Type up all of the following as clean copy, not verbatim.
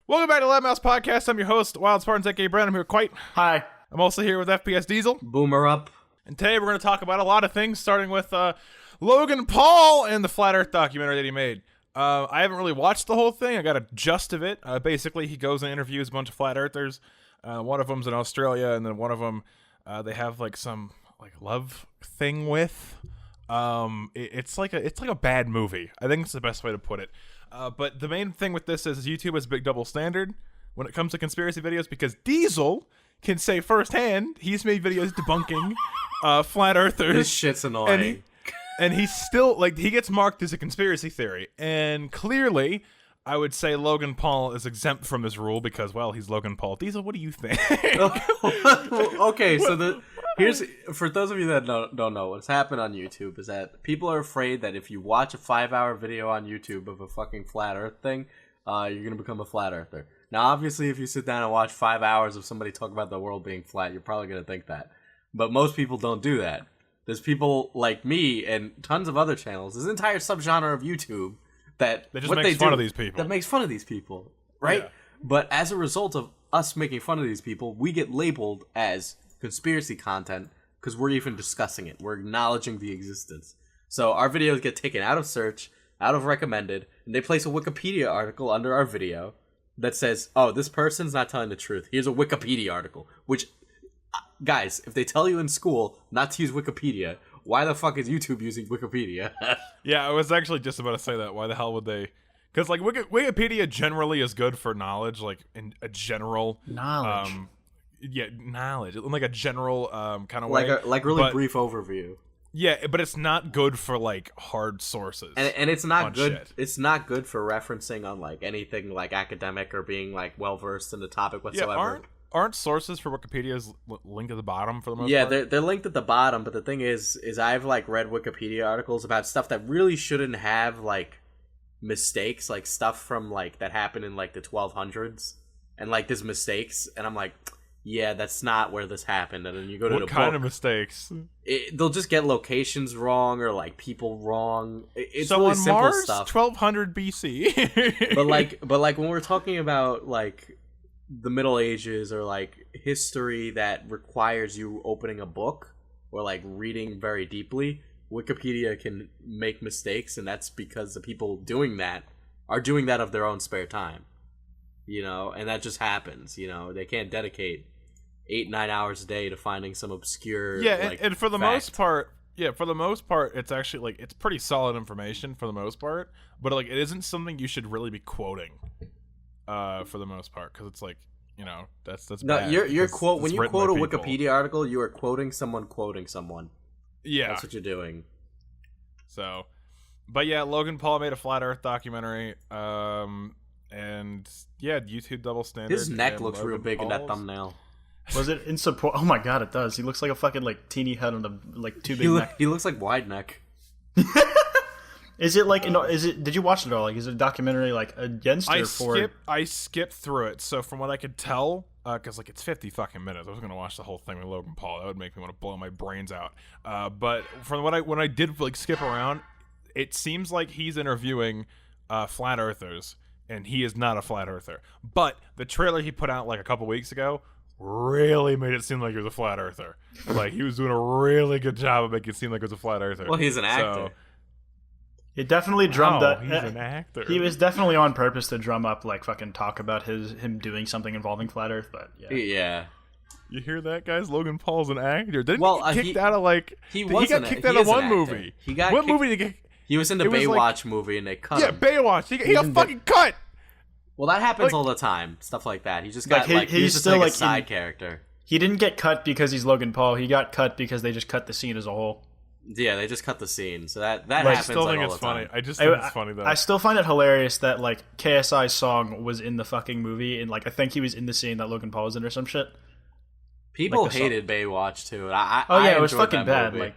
Welcome back to Lab Mouse Podcast. I'm your host, Wild Spartans, aka Brent. I'm here with Quite. Hi. I'm also here with FPS Diesel. Boomer up. And today we're going to talk about a lot of things, starting with Logan Paul and the Flat Earth documentary that he made. I haven't really watched the whole thing. I got a gist of it. Basically, he goes and interviews a bunch of Flat Earthers. One of them's in Australia, and then one of them they have like some love thing with. It's like a bad movie. I think it's the best way to put it. But the main thing with this is YouTube has a big double standard when it comes to conspiracy videos, because Diesel can say firsthand he's made videos debunking flat earthers. This shit's annoying. And he's still, he gets marked as a conspiracy theory. And clearly, I would say Logan Paul is exempt from this rule because, well, he's Logan Paul. Diesel, what do you think? Okay, so here's, for those of you that don't know, what's happened on YouTube is that people are afraid that if you watch a 5-hour video on YouTube of a fucking flat earth thing, you're going to become a flat earther. Now, obviously, if you sit down and watch 5 hours of somebody talk about the world being flat, you're probably going to think that. But most people don't do that. There's people like me and tons of other channels. There's an entire subgenre of YouTube that just makes fun of these people. That makes fun of these people, right? Yeah. But as a result of us making fun of these people, we get labeled as conspiracy content because we're even discussing it. We're acknowledging the existence. So our videos get taken out of search, out of recommended, and they place a Wikipedia article under our video that says, oh, this person's not telling the truth. Here's a Wikipedia article, which... Guys, if they tell you in school not to use Wikipedia, why the fuck is YouTube using Wikipedia? Yeah, I was actually just about to say that. Why the hell would they? Because Wikipedia generally is good for knowledge, in a general knowledge. Knowledge, like a general kind of way, really brief overview. Yeah, but it's not good for hard sources, and it's not good. Shit. It's not good for referencing on anything academic or being well versed in the topic whatsoever. Yeah, Aren't sources for Wikipedia's linked at the bottom for the most part? Yeah, they're linked at the bottom, but the thing is I've read Wikipedia articles about stuff that really shouldn't have mistakes, stuff from that happened in the 1200s, and there's mistakes, and I'm like, yeah, that's not where this happened. And then you go to the book. What kind of mistakes? They'll just get locations wrong or people wrong. It's so really on simple Mars, stuff. 1200 BC. but when we're talking about the Middle Ages or history that requires you opening a book or reading very deeply, Wikipedia can make mistakes, and that's because the people doing that are doing that of their own spare time, and that just happens. They can't dedicate 8-9 hours a day to finding some obscure and for the fact. most part, it's actually it's pretty solid information for the most part, but it isn't something you should really be quoting. For the most part, because it's that's no, bad. Your quote when you quote a people. Wikipedia article, you are quoting someone. Yeah, that's what you're doing. So, but yeah, Logan Paul made a flat Earth documentary, and yeah, YouTube double standard. His neck looks Logan real big Paul's. in that thumbnail. Was it in support? Oh my god, it does. He looks like a fucking teeny head on a too big neck. He looks like wide neck. Is it is it? Did you watch it all? Is it a documentary against or for? I skipped through it, so from what I could tell, because it's 50 fucking minutes, I was gonna watch the whole thing with Logan Paul. That would make me want to blow my brains out. But from when I did skip around, it seems like he's interviewing flat earthers, and he is not a flat earther. But the trailer he put out a couple weeks ago really made it seem like he was a flat earther. He was doing a really good job of making it seem like he was a flat earther. Well, he's an actor. It definitely drummed up. He's an actor. He was definitely on purpose to drum up fucking talk about him doing something involving flat Earth. But yeah. You hear that, guys? Logan Paul's an actor. Didn't he get kicked out of he got kicked out of one movie. He got what movie did he get? He was in the Baywatch movie and they cut him. Yeah, Baywatch. He got fucking cut. Well, that happens all the time. Stuff like that. He just got he's just still a side character. He didn't get cut because he's Logan Paul. He got cut because they just cut the scene as a whole. Yeah, they just cut the scene, so that happens. I still think it's funny. I just think it's funny though. I still find it hilarious that KSI's song was in the fucking movie, and I think he was in the scene that Logan Paul was in or some shit. People hated Baywatch too. It was fucking bad. Movie.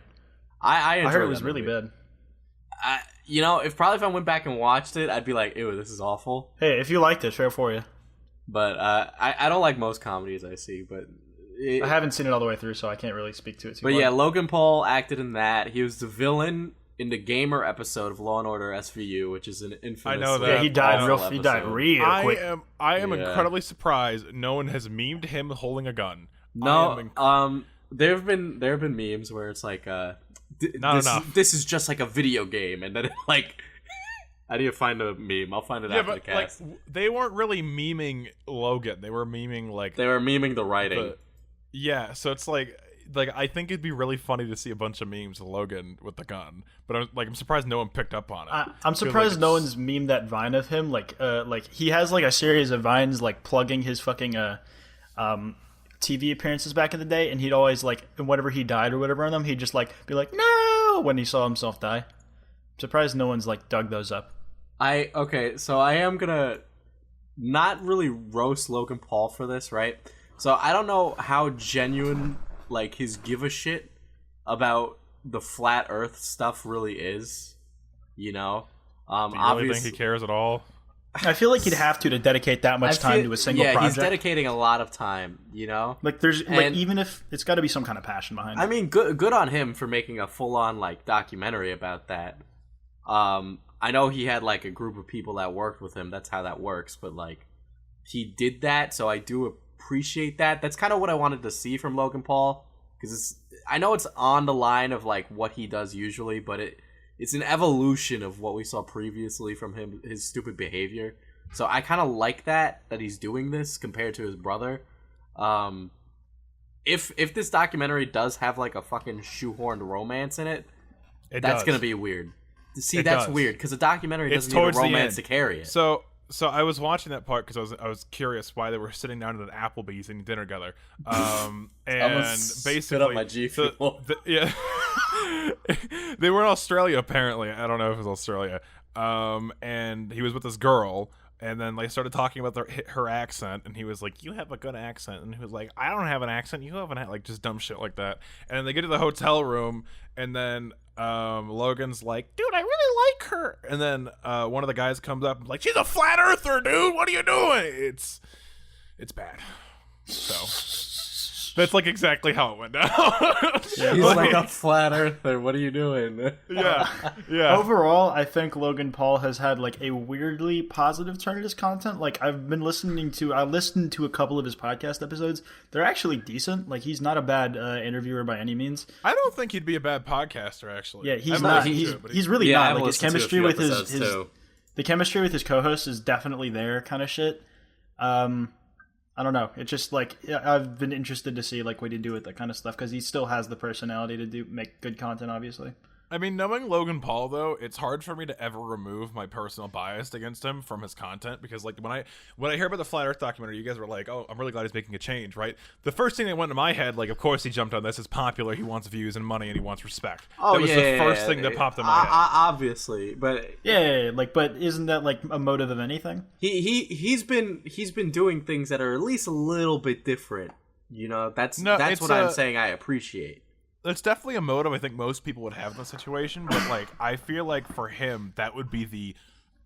I heard it was really bad. If I went back and watched it, I'd be like, ew, this is awful. Hey, if you liked it, fair for you. But I don't like most comedies I see, but I haven't seen it all the way through, so I can't really speak to it too much. But yeah, Logan Paul acted in that. He was the villain in the Gamer episode of Law and Order SVU, which is an infamous. I know that. Yeah, he died awful he died episode. real quick. I am incredibly surprised no one has memed him holding a gun. No, there have been memes where it's like, this is just like a video game, and then like, how do you find a meme? I'll find it after the cast. Like, they weren't really memeing Logan. They were memeing the writing. So it's like I think it'd be really funny to see a bunch of memes of Logan with the gun, but I'm surprised no one picked up on it. I'm surprised no one's memed that Vine of him. Like he has like a series of Vines like plugging his fucking TV appearances back in the day, and he'd always like whenever he died or whatever on them, he'd just like be like no when he saw himself die. I'm surprised no one's like dug those up. So I am gonna not really roast Logan Paul for this, right? So I don't know how genuine like his give a shit about the flat Earth stuff really is, you know. Do you really think he cares at all? I feel like he'd have to dedicate that much time to a single project. Yeah, he's dedicating a lot of time, you know. Like there's like even if it's got to be some kind of passion behind it. I mean, good on him for making a full on like documentary about that. I know he had like a group of people that worked with him. That's how that works. But like, he did that, so I do appreciate that. That's kind of what I wanted to see from Logan Paul, because I know it's on the line of like what he does usually, but it's an evolution of what we saw previously from him, his stupid behavior. So I kind of like that he's doing this compared to his brother. If this documentary does have like a fucking shoehorned romance in it, that's gonna be weird. See, that's weird because a documentary doesn't need a romance to carry it. So I was watching that part because I was curious why they were sitting down at an Applebee's eating dinner together. And basically, up my G fuel. They were in Australia apparently. I don't know if it was Australia. And he was with this girl. And then they started talking about her accent, and he was like, "You have a good accent," and he was like, "I don't have an accent. You have like just dumb shit like that." And then they get to the hotel room, and then Logan's like, "Dude, I really like her." And then one of the guys comes up and like, "She's a flat earther, dude. What are you doing?" It's bad. So that's like exactly how it went down. He's like a flat earther. What are you doing? Yeah. Overall, I think Logan Paul has had like a weirdly positive turn in his content. Like I listened to a couple of his podcast episodes. They're actually decent. Like he's not a bad interviewer by any means. I don't think he'd be a bad podcaster actually. Yeah, he's not. He's really not. Like his chemistry with the chemistry with his co-host is definitely there, kind of shit. I don't know. It's just like I've been interested to see like what he'd do with that kind of stuff because he still has the personality to make good content, obviously. I mean, knowing Logan Paul though, it's hard for me to ever remove my personal bias against him from his content because like when I hear about the Flat Earth documentary, you guys were like, "Oh, I'm really glad he's making a change," right? The first thing that went to my head, like, of course he jumped on this. It's popular. He wants views and money, and he wants respect. Oh, that was the first thing that popped in my head. Obviously, but but isn't that like a motive of anything? He's been doing things that are at least a little bit different. You know, that's what I'm saying. I appreciate. It's definitely a motive I think most people would have in this situation, but like I feel like for him that would be the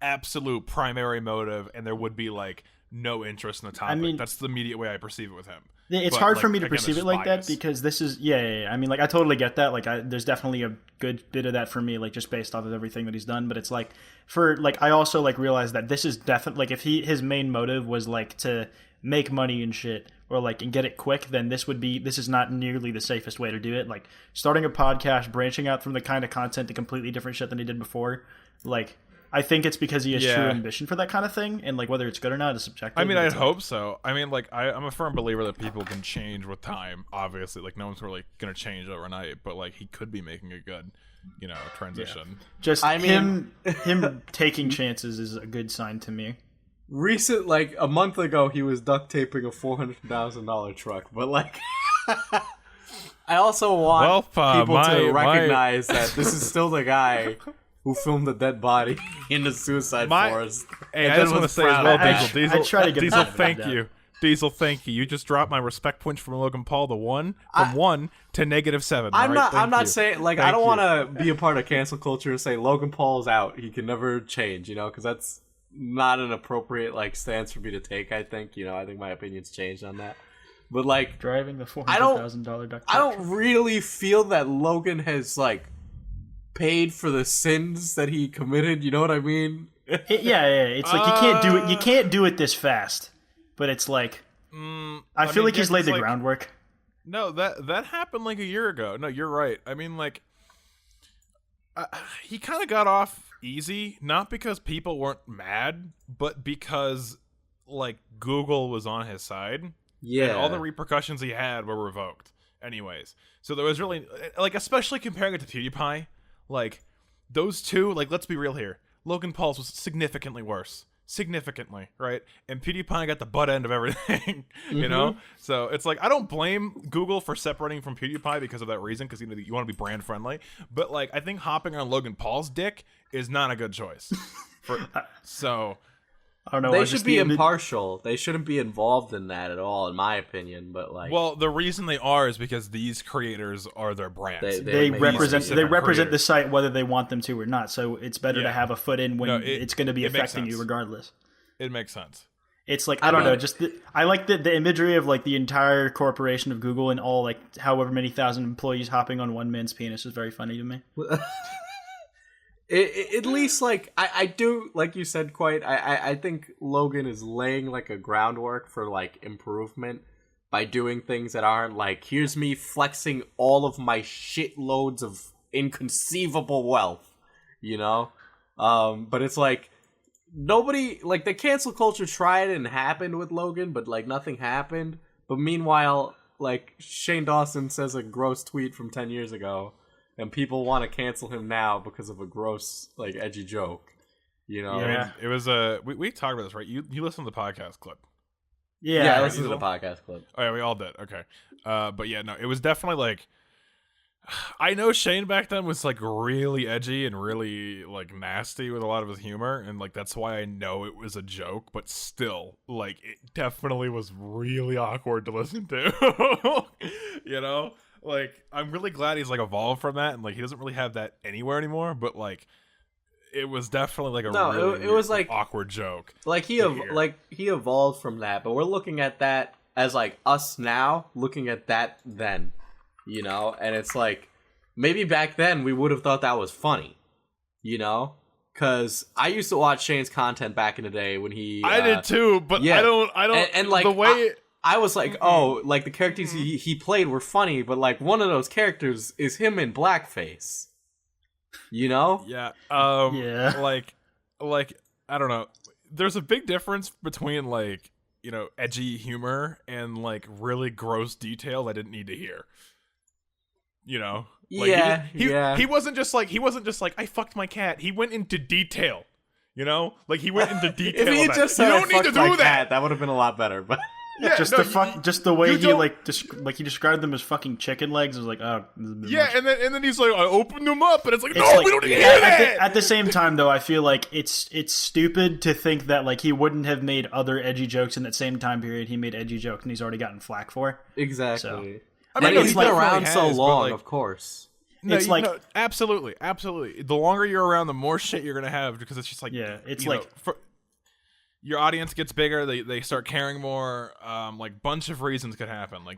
absolute primary motive, and there would be like no interest in the topic. I mean, that's the immediate way I perceive it with him. It's hard for me to perceive it like that because this is I mean, like I totally get that. Like there's definitely a good bit of that for me, like just based off of everything that he's done. But it's like for like I also like realize that this is definitely like if his main motive was like to make money and shit or like and get it quick, then this is not nearly the safest way to do it. Like starting a podcast, branching out from the kind of content to completely different shit than he did before. Like I think it's because he has true ambition for that kind of thing, and like whether it's good or not is subjective. I mean, I'd hope so. I mean, like I'm a firm believer that people can change with time. Obviously, like no one's really gonna change overnight, but like he could be making a good, transition. Yeah. Just him taking chances is a good sign to me. Like a month ago, he was duct taping a $400,000 truck, but like, I also want people to recognize that this is still the guy who filmed the dead body in the suicide forest. Hey, I just want to say as well, Diesel. I try to get Diesel, thank you. Diesel, thank you. You just dropped my respect points from Logan Paul to 1 to -7. I'm not saying like I don't want to be a part of cancel culture and say Logan Paul's out. He can never change, because that's not an appropriate like stance for me to take. I think I think my opinion's changed on that. But like driving the $400,000 duck. I don't really feel that Logan has like paid for the sins that he committed. You know what I mean? Yeah. It's like you can't do it. You can't do it this fast. But it's like I feel like he's laid the groundwork. No, that happened like a year ago. No, you're right. I mean, like, he kind of got off easy, not because people weren't mad, but because, like, Google was on his side. Yeah. And all the repercussions he had were revoked. Anyways. So there was really, like, especially comparing it to PewDiePie, like, those two, like, let's be real here. Logan Paul's was significantly worse. Significantly, right? And PewDiePie got the butt end of everything, you know? So it's like, I don't blame Google for separating from PewDiePie because of that reason, because, you know, you want to be brand friendly. But, like, I think hopping on Logan Paul's dick is not a good choice. So... I don't know. They should be impartial. They shouldn't be involved in that at all, in my opinion. But like, well, the reason they are is because these creators are their brands. They represent the site whether they want them to or not. So it's better to have a foot in when it's going to be affecting you regardless. It makes sense. It's like I don't know. Just I like the imagery of like the entire corporation of Google and all like however many thousand employees hopping on one man's penis is very funny to me. At least, like, I do, like you said, I think Logan is laying, like, a groundwork for, like, improvement by doing things that aren't, like, here's me flexing all of my shitloads of inconceivable wealth, you know? But it's, like, nobody, like, the cancel culture tried and happened with Logan, but, like, nothing happened. But meanwhile, like, Shane Dawson says a gross tweet from 10 years ago, and people want to cancel him now because of a gross, like, edgy joke. You know? Yeah. It was we talked about this, right? You listened to the podcast clip. Yeah, I listened to the podcast clip. Oh, yeah, we all did. Okay. But yeah, no, it was definitely, like... I know Shane back then was, like, really edgy and really, like, nasty with a lot of his humor, and, like, that's why I know it was a joke, but still, like, it definitely was really awkward to listen to. You know? Like, I'm really glad he's, like, evolved from that, and, like, he doesn't really have that anywhere anymore, but, like, it was definitely, like, it was, like, awkward joke. Like, he evolved from that, but we're looking at that as, like, us now, looking at that then, you know? And it's, like, maybe back then we would have thought that was funny, you know? Because I used to watch Shane's content back in the day when he... I did, too, but yeah. I don't... And like, the way... I was like, oh, like, the characters he played were funny, but, like, one of those characters is him in blackface. You know? Yeah. Yeah. Like, I don't know. There's a big difference between, like, you know, edgy humor and, like, really gross detail I didn't need to hear. You know? Like, He wasn't just like, I fucked my cat. He went into detail. You know? Like, he went into detail. If he just said, you don't need to do that. That would have been a lot better, but... Yeah, just the way he he described them as fucking chicken legs. I was like, oh, yeah, much. and then he's like, I opened them up, and it's like, no, we don't need to hear that. At the same time, though, I feel like it's stupid to think that like he wouldn't have made other edgy jokes in that same time period. He made edgy jokes, and he's already gotten flack for. Exactly. So, I mean, he's been around so long, of course. No, absolutely. The longer you're around, the more shit you're gonna have because it's just like, it's like. Your audience gets bigger. They start caring more. Like, bunch of reasons could happen. Like,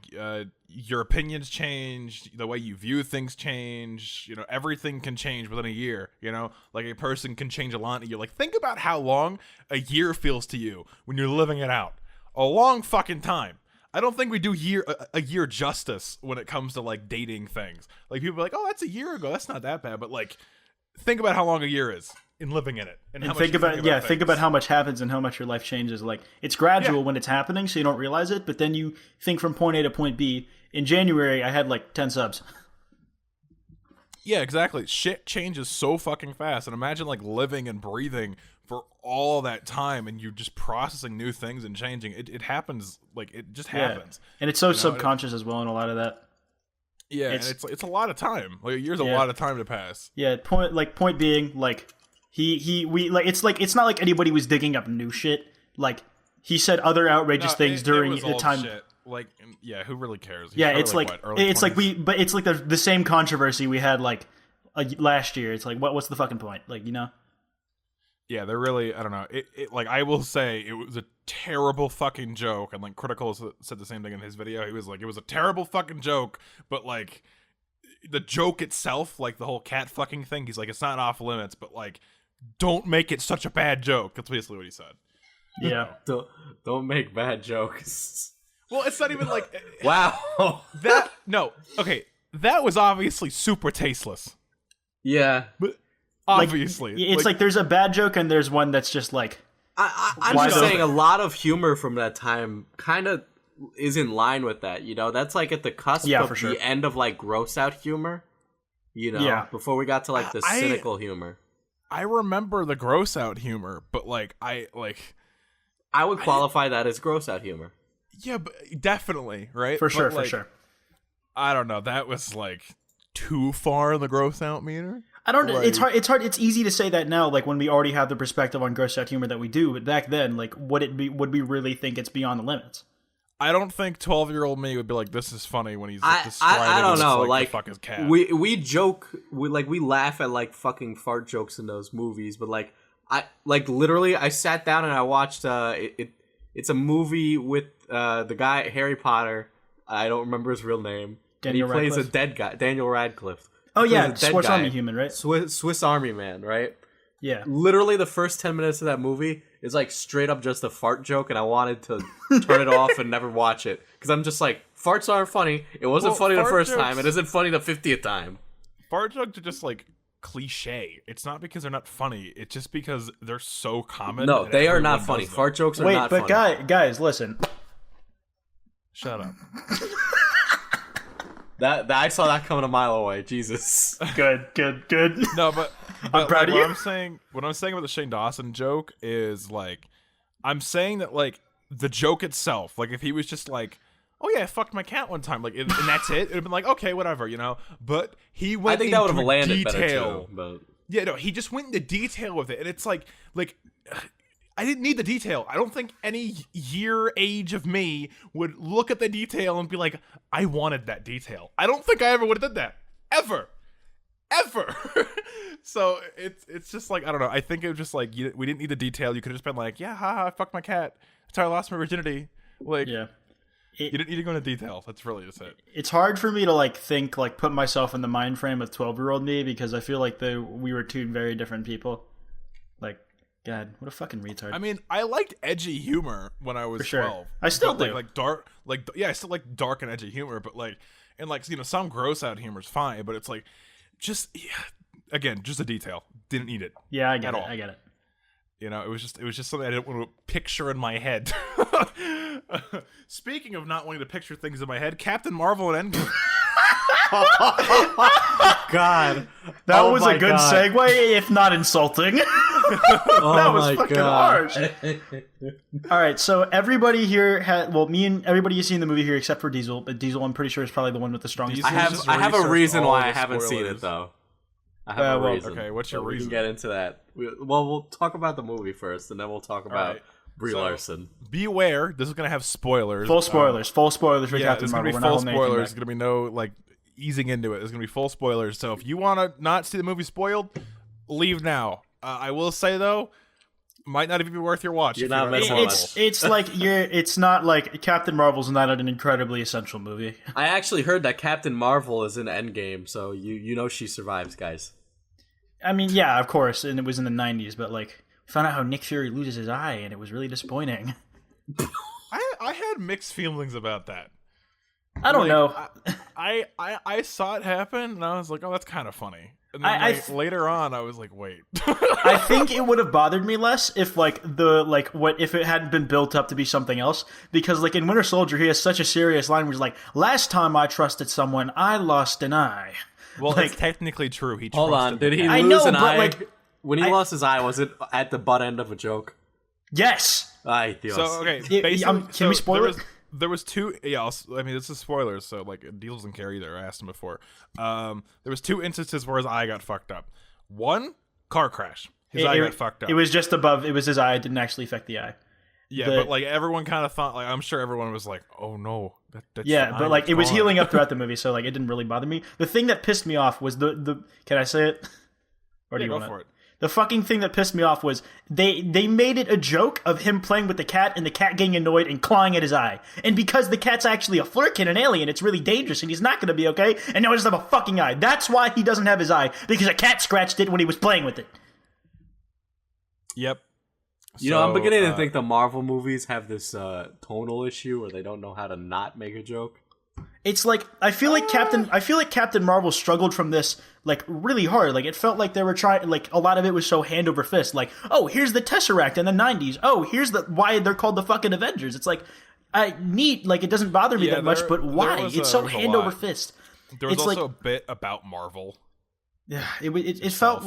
your opinions change. The way you view things change. You know, everything can change within a year. You know, like a person can change a lot in a year. Like, think about how long a year feels to you when you're living it out. A long fucking time. I don't think we do a year justice when it comes to like dating things. Like, people are like, oh, that's a year ago. That's not that bad. But like, think about how long a year is. In living in it, and think about how much happens and how much your life changes. Like, it's gradual when it's happening, so you don't realize it. But then you think from point A to point B. In January, I had like 10 subs. Yeah, exactly. Shit changes so fucking fast, and imagine like living and breathing for all that time, and you're just processing new things and changing. It happens, like it just happens, and it's so subconscious as well, and a lot of that. Yeah, it's a lot of time. Like, a year's a lot of time to pass. Yeah, point being like. It's not like anybody was digging up new shit. Like, he said other outrageous things during the time. Shit. Like, yeah, who really cares? It's like the same controversy we had like last year. It's like, what's the fucking point? Like, you know? Yeah, they're really, I don't know. It like, I will say it was a terrible fucking joke, and like Critical said the same thing in his video. He was like, it was a terrible fucking joke, but like, the joke itself, like the whole cat fucking thing, he's like, it's not off limits, but like, don't make it such a bad joke. That's basically what he said. Yeah. Don't make bad jokes. Well, it's not even like wow. That was obviously super tasteless. Yeah, but obviously, it's like there's a bad joke and there's one that's just like. I'm just saying a lot of humor from that time kind of is in line with that. You know, that's like at the cusp of the end of like gross out humor. You know, before we got to like the cynical humor. I remember the gross out humor, but like I would qualify that as gross out humor. Yeah, but definitely, right? For sure, like, for sure. I don't know. That was like too far in the gross out meter. I don't. Like, it's hard. It's easy to say that now, like when we already have the perspective on gross out humor that we do. But back then, like, would we really think it's beyond the limits? I don't think 12-year-old me would be like, "This is funny" when he's describing. I don't know. Like, the fuck is cat. We joke. We laugh at like fucking fart jokes in those movies. But like, I literally I sat down and I watched. It's a movie with the guy Harry Potter. I don't remember his real name. Daniel and he Radcliffe? plays a dead guy, Daniel Radcliffe. Oh yeah, Swiss Army Human, right? Swiss Army Man, right? Yeah. Literally, the first 10 minutes of that movie is like straight up just a fart joke, and I wanted to turn it off and never watch it because I'm just like, farts aren't funny. It wasn't funny the first time. It isn't funny the 50th time. Fart jokes are just like cliche. It's not because they're not funny. It's just because they're so common. No, they are not funny. Fart jokes are not funny. Wait, but guys, listen. Shut up. That I saw that coming a mile away. Jesus. Good. No, but I'm proud of you. What I'm saying about the Shane Dawson joke is like, I'm saying that like the joke itself, like if he was just like, oh yeah, I fucked my cat one time, like and that's it, it'd have been like, okay, whatever, you know. But he went. I think that would have landed detail. better too. But yeah, no, he just went into detail with it, and it's like. I didn't need the detail. I don't think any age of me would look at the detail and be like, I wanted that detail. I don't think I ever would have done that. Ever. So it's just like, I don't know. I think it was just like, we didn't need the detail. You could have just been like, yeah, haha, I fucked my cat. That's how I lost my virginity. Like, yeah. You didn't need to go into detail. That's really just it. It's hard for me to like think, like put myself in the mind frame of 12-year-old me because I feel like we were two very different people. Like, God, what a fucking retard. I mean, I liked edgy humor when I was 12. I still do. Like dark, I still like dark and edgy humor, but like, and like, you know, some gross out humor is fine, but it's like, just, again, just a detail. Didn't need it. Yeah, I get it. You know, it was just something I didn't want to picture in my head. Speaking of not wanting to picture things in my head, Captain Marvel and Endgame. God, that was a good segue, if not insulting. That was fucking harsh. All right, so everybody here everybody has seen the movie here except for Diesel. But Diesel, I'm pretty sure, is probably the one with the strongest. I have a reason why I haven't seen it though. I have a reason. Okay, what's your reason? We can get into that. We'll talk about the movie first, and then we'll talk about Brie Larson. Beware, this is gonna have spoilers. Full spoilers for Captain Marvel. There's gonna be full spoilers. There's gonna be no like easing into it. There's gonna be full spoilers. So if you want to not see the movie spoiled, leave now. I will say though, might not even be worth your watch. You're not missing much. It's not like Captain Marvel's not an incredibly essential movie. I actually heard that Captain Marvel is in Endgame, so you know she survives, guys. I mean, yeah, of course, and it was in the 90s, but like, we found out how Nick Fury loses his eye, and it was really disappointing. I had mixed feelings about that. I don't know. I saw it happen, and I was like, oh, that's kind of funny. And then later on, I was like, wait. I think it would have bothered me less if if it hadn't been built up to be something else. Because like in Winter Soldier, he has such a serious line where he's like, "Last time I trusted someone, I lost an eye." Well, like, it's technically true. He hold on, did he lose an eye? Like, when he lost his eye, was it at the butt end of a joke? Yes. Ay, Dios. So okay, can we spoil it? There was two. Yeah, I mean, this is spoilers, so like, Diesel doesn't care either. I asked him before. There was two instances where his eye got fucked up. One, car crash. His eye got fucked up. It was just above. It was his eye. It didn't actually affect the eye. Yeah, but like everyone kind of thought. Like I'm sure everyone was like, "Oh no." That's yeah, but like it was healing up throughout the movie, so like it didn't really bother me. The thing that pissed me off was the. Can I say it? Or do you want for it? The fucking thing that pissed me off was they made it a joke of him playing with the cat and the cat getting annoyed and clawing at his eye. And because the cat's actually a flerken, an alien, it's really dangerous and he's not going to be okay. And now he doesn't have a fucking eye. That's why he doesn't have his eye, because a cat scratched it when he was playing with it. Yep. You know, I'm beginning to think the Marvel movies have this tonal issue where they don't know how to not make a joke. It's like I feel like Captain Marvel struggled from this like really hard. Like it felt like they were trying, like a lot of it was so hand over fist. Like, oh, here's the Tesseract in the 90s. Oh, here's why they're called the fucking Avengers. It's like like it doesn't bother me that much, but why? It's so hand over fist. There was also a bit about Marvel. Yeah, it felt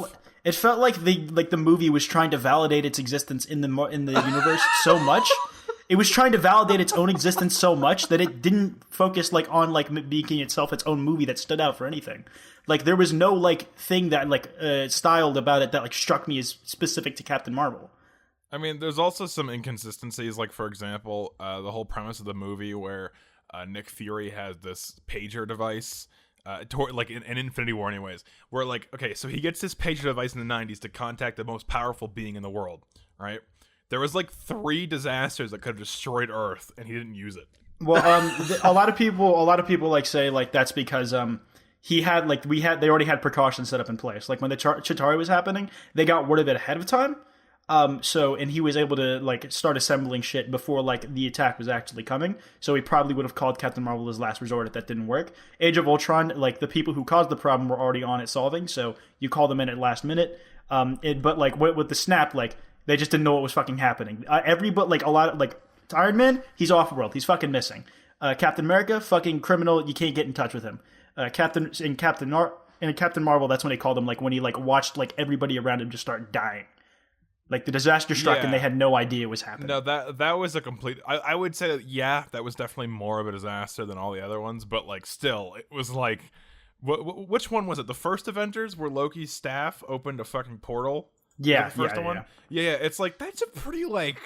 like the movie was trying to validate its existence in the universe so much. It was trying to validate its own existence so much that it didn't focus like on like making itself its own movie that stood out for anything. Like there was no like thing that like styled about it that like struck me as specific to Captain Marvel. I mean, there's also some inconsistencies. Like for example, the whole premise of the movie where Nick Fury has this pager device. Like in Infinity War, anyways, where like okay, so he gets this pager device in the 90s to contact the most powerful being in the world, right? There was like 3 disasters that could have destroyed Earth, and he didn't use it. Well, a lot of people like say like that's because they already had precautions set up in place. Like when the Chitauri was happening, they got word of it ahead of time. And he was able to like start assembling shit before like the attack was actually coming. So he probably would have called Captain Marvel as last resort if that didn't work. Age of Ultron, like the people who caused the problem were already on it solving, so you call them in at last minute. But like with the snap, like they just didn't know what was fucking happening. Iron Man, he's off-world. He's fucking missing. Captain America, fucking criminal. You can't get in touch with him. Captain Marvel, that's when they called him. Like when he like watched like everybody around him just start dying. Like the disaster struck and they had no idea it was happening. No, that was a complete. I would say that was definitely more of a disaster than all the other ones. But like still, it was like, which one was it? The first Avengers where Loki's staff opened a fucking portal. Yeah, the first one. Yeah. It's like that's a pretty like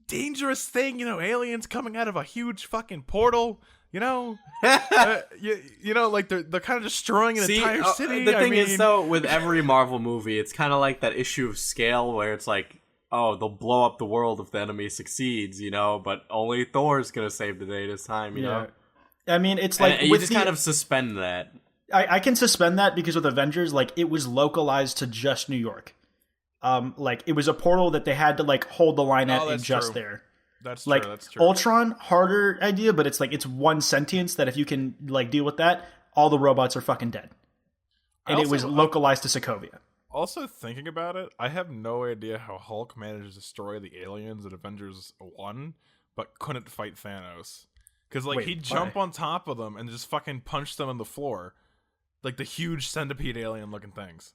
dangerous thing, you know. Aliens coming out of a huge fucking portal, you know. You know, like they're kind of destroying an entire city. The thing is, though, with every Marvel movie, it's kind of like that issue of scale where it's like, oh, they'll blow up the world if the enemy succeeds, you know. But only Thor's gonna save the day this time, you know. I mean, it's like you just kind of suspend that. I can suspend that because with Avengers, like it was localized to just New York. Like it was a portal that they had to like hold the line at and just there. That's like true. That's true. Ultron, harder idea, but it's like it's one sentience that if you can like deal with that, all the robots are fucking dead. And it was localized to Sokovia. Also thinking about it, I have no idea how Hulk managed to destroy the aliens in Avengers 1, but couldn't fight Thanos. Because like he'd jump on top of them and just fucking punch them on the floor. Like the huge centipede alien looking things.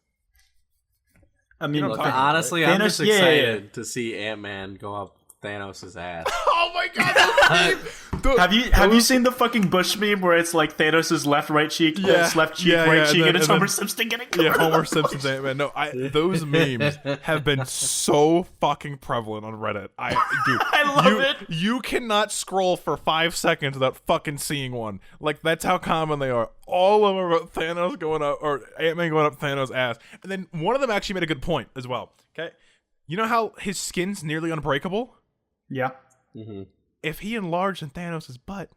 I mean, look, honestly, I'm just excited to see Ant-Man go up Thanos' ass. Oh my god! Have you seen the fucking Bush meme where it's like Thanos' left cheek, left cheek, right cheek, and it's Homer Simpson getting covered? Yeah, Homer Simpson's Ant-Man. No, those memes have been so fucking prevalent on Reddit. Dude, I love it. You cannot scroll for 5 seconds without fucking seeing one. Like that's how common they are. All of them are about Thanos going up, or Ant-Man going up Thanos' ass. And then one of them actually made a good point as well. Okay, you know how his skin's nearly unbreakable? Yeah. Mm-hmm. If he enlarged in Thanos' butt,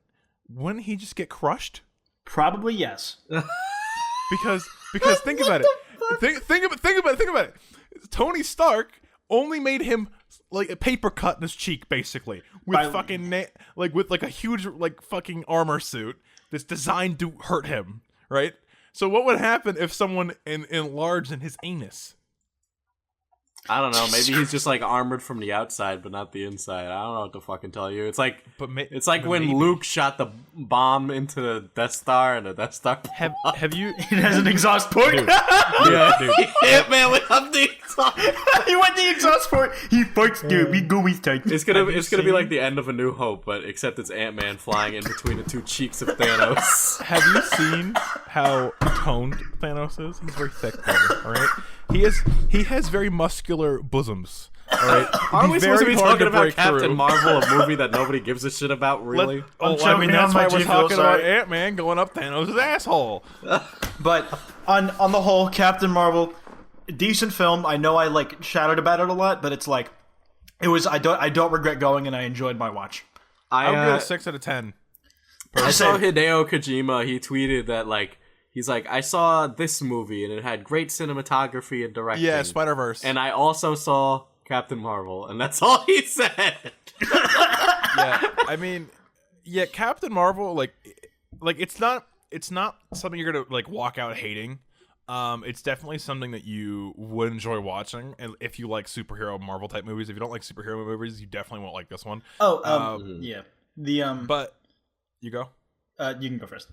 wouldn't he just get crushed? Probably yes. Because think about it. Think about it. Tony Stark only made him like a paper cut in his cheek, basically, with with like a huge like fucking armor suit that's designed to hurt him, right? So what would happen if someone enlarged in his anus? I don't know. Maybe he's just like armored from the outside, but not the inside. I don't know what to fucking tell you. It's like, when Luke shot the bomb into the Death Star, and the Death Star. Have you? It has an exhaust port. Dude. Yeah, dude. Ant-Man went up the exhaust. He went the exhaust port. He fights dude. We go with tight. It's gonna be like the end of A New Hope, but except it's Ant-Man flying in between the two cheeks of Thanos. Have you seen how toned Thanos is? He's very thick, brother, all right? He has very muscular bosoms. All right? Are we supposed to be talking about Captain Marvel, a movie that nobody gives a shit about, really? That's why we're talking about Ant-Man going up Thanos' asshole. But on the whole, Captain Marvel, decent film. I know I like shouted about it a lot, but it's like it was. I don't regret going, and I enjoyed my watch. I would give it a 6 out of 10. I saw Hideo Kojima. He tweeted that like he's like, I saw this movie and it had great cinematography and directing. Yeah, Spider-Verse. And I also saw Captain Marvel, and that's all he said. Yeah, I mean, yeah, Captain Marvel, like it's not something you're gonna like walk out hating. It's definitely something that you would enjoy watching, and if you like superhero Marvel type movies. If you don't like superhero movies, you definitely won't like this one. Yeah. The but you go. You can go first.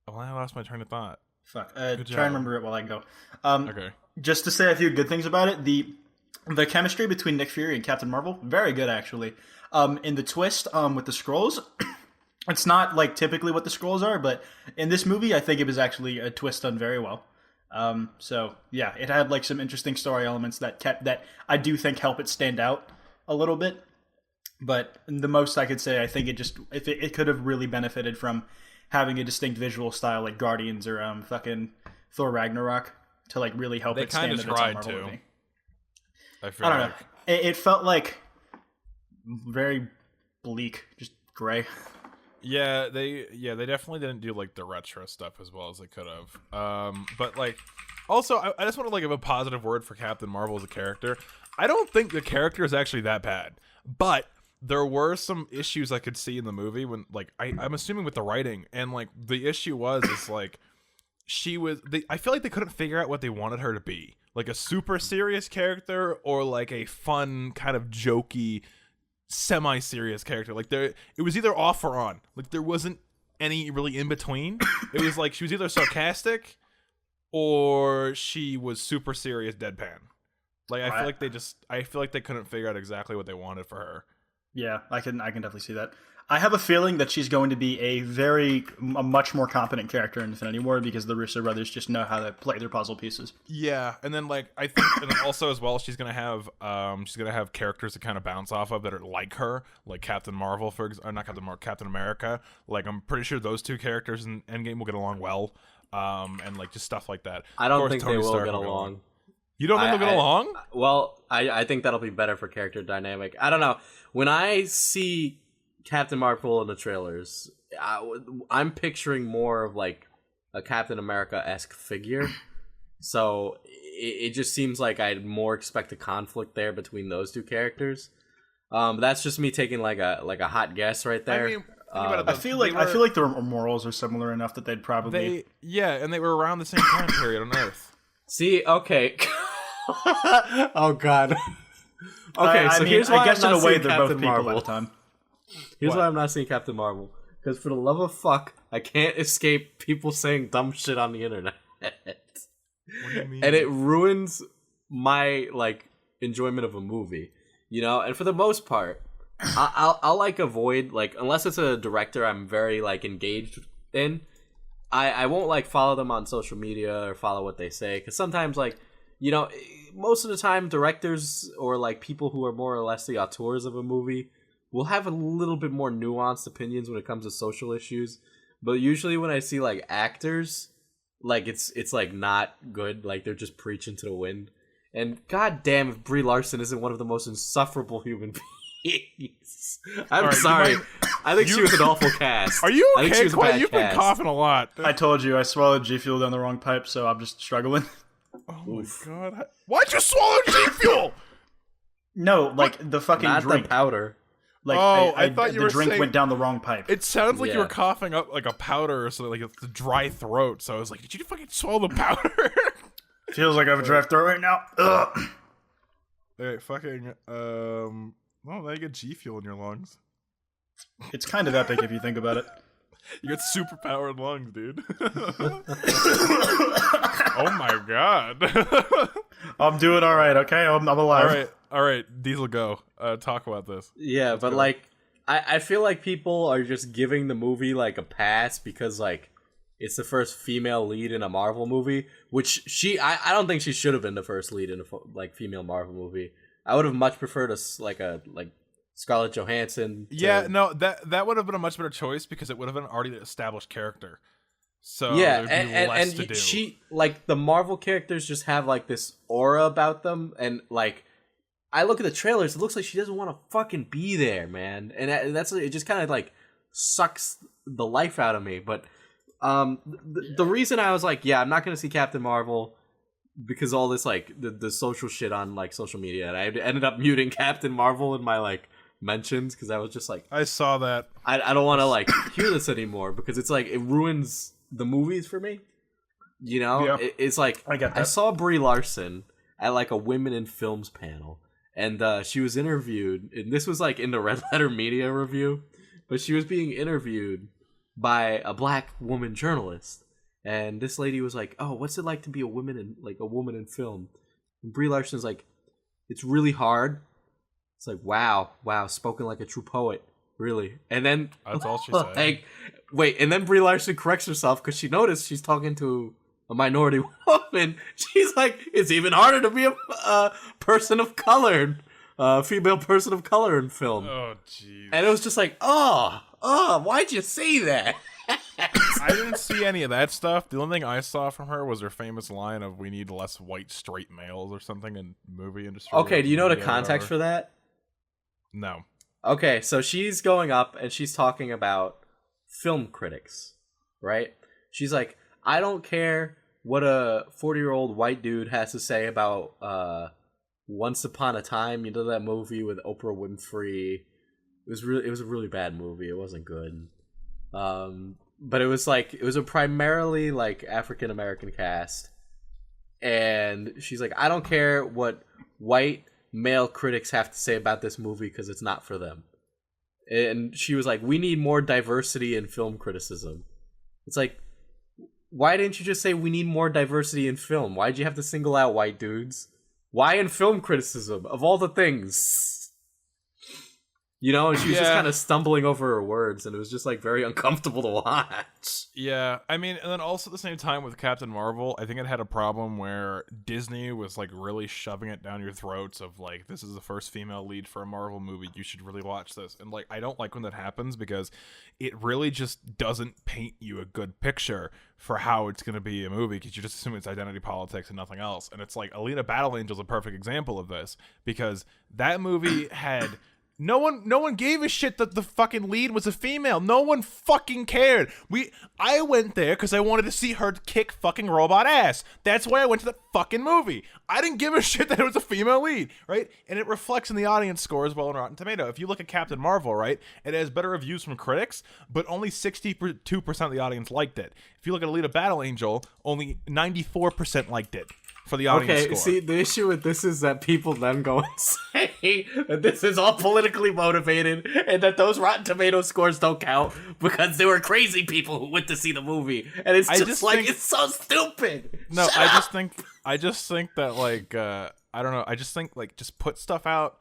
Well, I lost my train of thought. Fuck. Try and remember it while I go. Okay. Just to say a few good things about it, the chemistry between Nick Fury and Captain Marvel, very good actually. In the twist, with the Skrulls, it's not like typically what the Skrulls are, but in this movie, I think it was actually a twist done very well. So yeah, it had like some interesting story elements that I do think help it stand out a little bit. But the most I could say, I think it could have really benefited from having a distinct visual style like Guardians or fucking Thor Ragnarok to like really help it stand out as a Marvel movie. I don't know. It felt like very bleak, just gray. Yeah, they definitely didn't do like the retro stuff as well as they could have. But like, also, I just want to like give a positive word for Captain Marvel as a character. I don't think the character is actually that bad, but there were some issues I could see in the movie when like I'm assuming with the writing, and like the issue is like I feel like they couldn't figure out what they wanted her to be, like a super serious character or like a fun kind of jokey semi-serious character. Like it was either off or on. Like there wasn't any really in between. It was like she was either sarcastic or she was super serious deadpan. Like I feel like they couldn't figure out exactly what they wanted for her. Yeah, I can definitely see that. I have a feeling that she's going to be a much more competent character in Infinity War because the Russo brothers just know how to play their puzzle pieces. Yeah, and then like I think, and then also as well, she's gonna have characters to kind of bounce off of that are like her, like Captain Marvel, Captain America. Like I'm pretty sure those two characters in Endgame will get along well, and like just stuff like that. I don't think Tony they will get along. You don't think they'll get along? Well, I think that'll be better for character dynamic. I don't know. When I see Captain Marvel in the trailers, I'm picturing more of like a Captain America-esque figure. So it just seems like I'd more expect a conflict there between those two characters. That's just me taking like a hot guess right there. I mean, I feel like their morals are similar enough that they'd probably and they were around the same time period on Earth. See, okay. Oh God. Okay, I so mean, here's why I guess I'm in not a way seeing they're Captain both people Marvel. at a time. Here's why I'm not seeing Captain Marvel. Because for the love of fuck, I can't escape people saying dumb shit on the internet. What do you mean? And it ruins my like enjoyment of a movie, you know. And for the most part, I'll like avoid like unless it's a director I'm very like engaged in. I won't like follow them on social media or follow what they say because sometimes like you know most of the time directors or like people who are more or less the auteurs of a movie will have a little bit more nuanced opinions when it comes to social issues. But usually when I see like actors, like it's like not good. Like they're just preaching to the wind. And goddamn, if Brie Larson isn't one of the most insufferable human beings. I'm sorry. I think she was an awful cast. Are you okay? I think she was a bad You've cast. been coughing a lot. I told you I swallowed G Fuel down the wrong pipe, so I'm just struggling. Oh my God! Why'd you swallow G Fuel? No, like the fucking Not drink. the powder. Like I thought you the were drink saying, went down the wrong pipe. It sounds like you Yeah. were coughing up like a powder or something, like a dry throat. So I was like, did you fucking swallow the powder? Feels like I have a dry throat right now. Ugh. Alright, fucking well, now you get G Fuel in your lungs. It's kind of epic if you think about it. You get super powered lungs, dude. Oh my God. I'm doing all right. Okay, I'm alive. All right, Diesel, go. Talk about this. Yeah, but like I feel like people are just giving the movie like a pass because like it's the first female lead in a Marvel movie, which I don't think she should have been the first lead in a like female Marvel movie. I would have much preferred a Scarlett Johansson. Yeah, no, that would have been a much better choice because it would have been an already established character. So yeah, there'd be less to and do. she like the Marvel characters just have like this aura about them, and like I look at the trailers, it looks like she doesn't want to fucking be there, man, and that's it. Just kind of like sucks the life out of me. But the reason I was like, yeah, I'm not gonna see Captain Marvel because all this like the social shit on like social media, and I ended up muting Captain Marvel in my like mentions because I was just like, I saw that. I don't want to like hear this anymore because it's like it ruins the movies for me. You know, Yeah. It's like I get that. I saw Brie Larson at like a Women in Films panel, and she was interviewed, and this was like in the Red Letter Media review, but she was being interviewed by a black woman journalist, and this lady was like, "Oh, what's it like to be a woman in film?" And Brie Larson's like, "It's really hard." It's like, wow, spoken like a true poet, really. And then That's all she said. like, wait, and then Brie Larson corrects herself because she noticed she's talking to a minority woman. She's like, it's even harder to be a person of color, female person of color in film. Oh, jeez. And it was just like, why'd you say that? I didn't see any of that stuff. The only thing I saw from her was her famous line of "We need less white straight males" or something in movie industry. Okay, do you know the context for that? No. Okay, so she's going up and she's talking about film critics, right? She's like, I don't care what a 40-year-old white dude has to say about Once Upon a Time. You know that movie with Oprah Winfrey? It was a really bad movie. It wasn't good. But it was a primarily like African American cast. And she's like, I don't care what white male critics have to say about this movie because it's not for them. And she was like, we need more diversity in film criticism. It's like, why didn't you just say we need more diversity in film? Why'd you have to single out white dudes? Why in film criticism, of all the things? You know, and she was just kind of stumbling over her words, and it was just like very uncomfortable to watch. Yeah, I mean, and then also at the same time with Captain Marvel, I think it had a problem where Disney was like really shoving it down your throats of like, this is the first female lead for a Marvel movie, you should really watch this. And like, I don't like when that happens because it really just doesn't paint you a good picture for how it's going to be a movie because you just assume it's identity politics and nothing else. And it's like, Alita Battle Angel is a perfect example of this because that movie had... No one gave a shit that the fucking lead was a female. No one fucking cared. I went there because I wanted to see her kick fucking robot ass. That's why I went to the fucking movie. I didn't give a shit that it was a female lead, right? And it reflects in the audience score as well on Rotten Tomato. If you look at Captain Marvel, right, it has better reviews from critics, but only 62% of the audience liked it. If you look at Alita Battle Angel, only 94% liked it. For the audience score. See, the issue with this is that people then go and say that this is all politically motivated and that those Rotten Tomato scores don't count because there were crazy people who went to see the movie, and it's it's so stupid. No, Shut up. I just think that like I don't know. I just think like just put stuff out.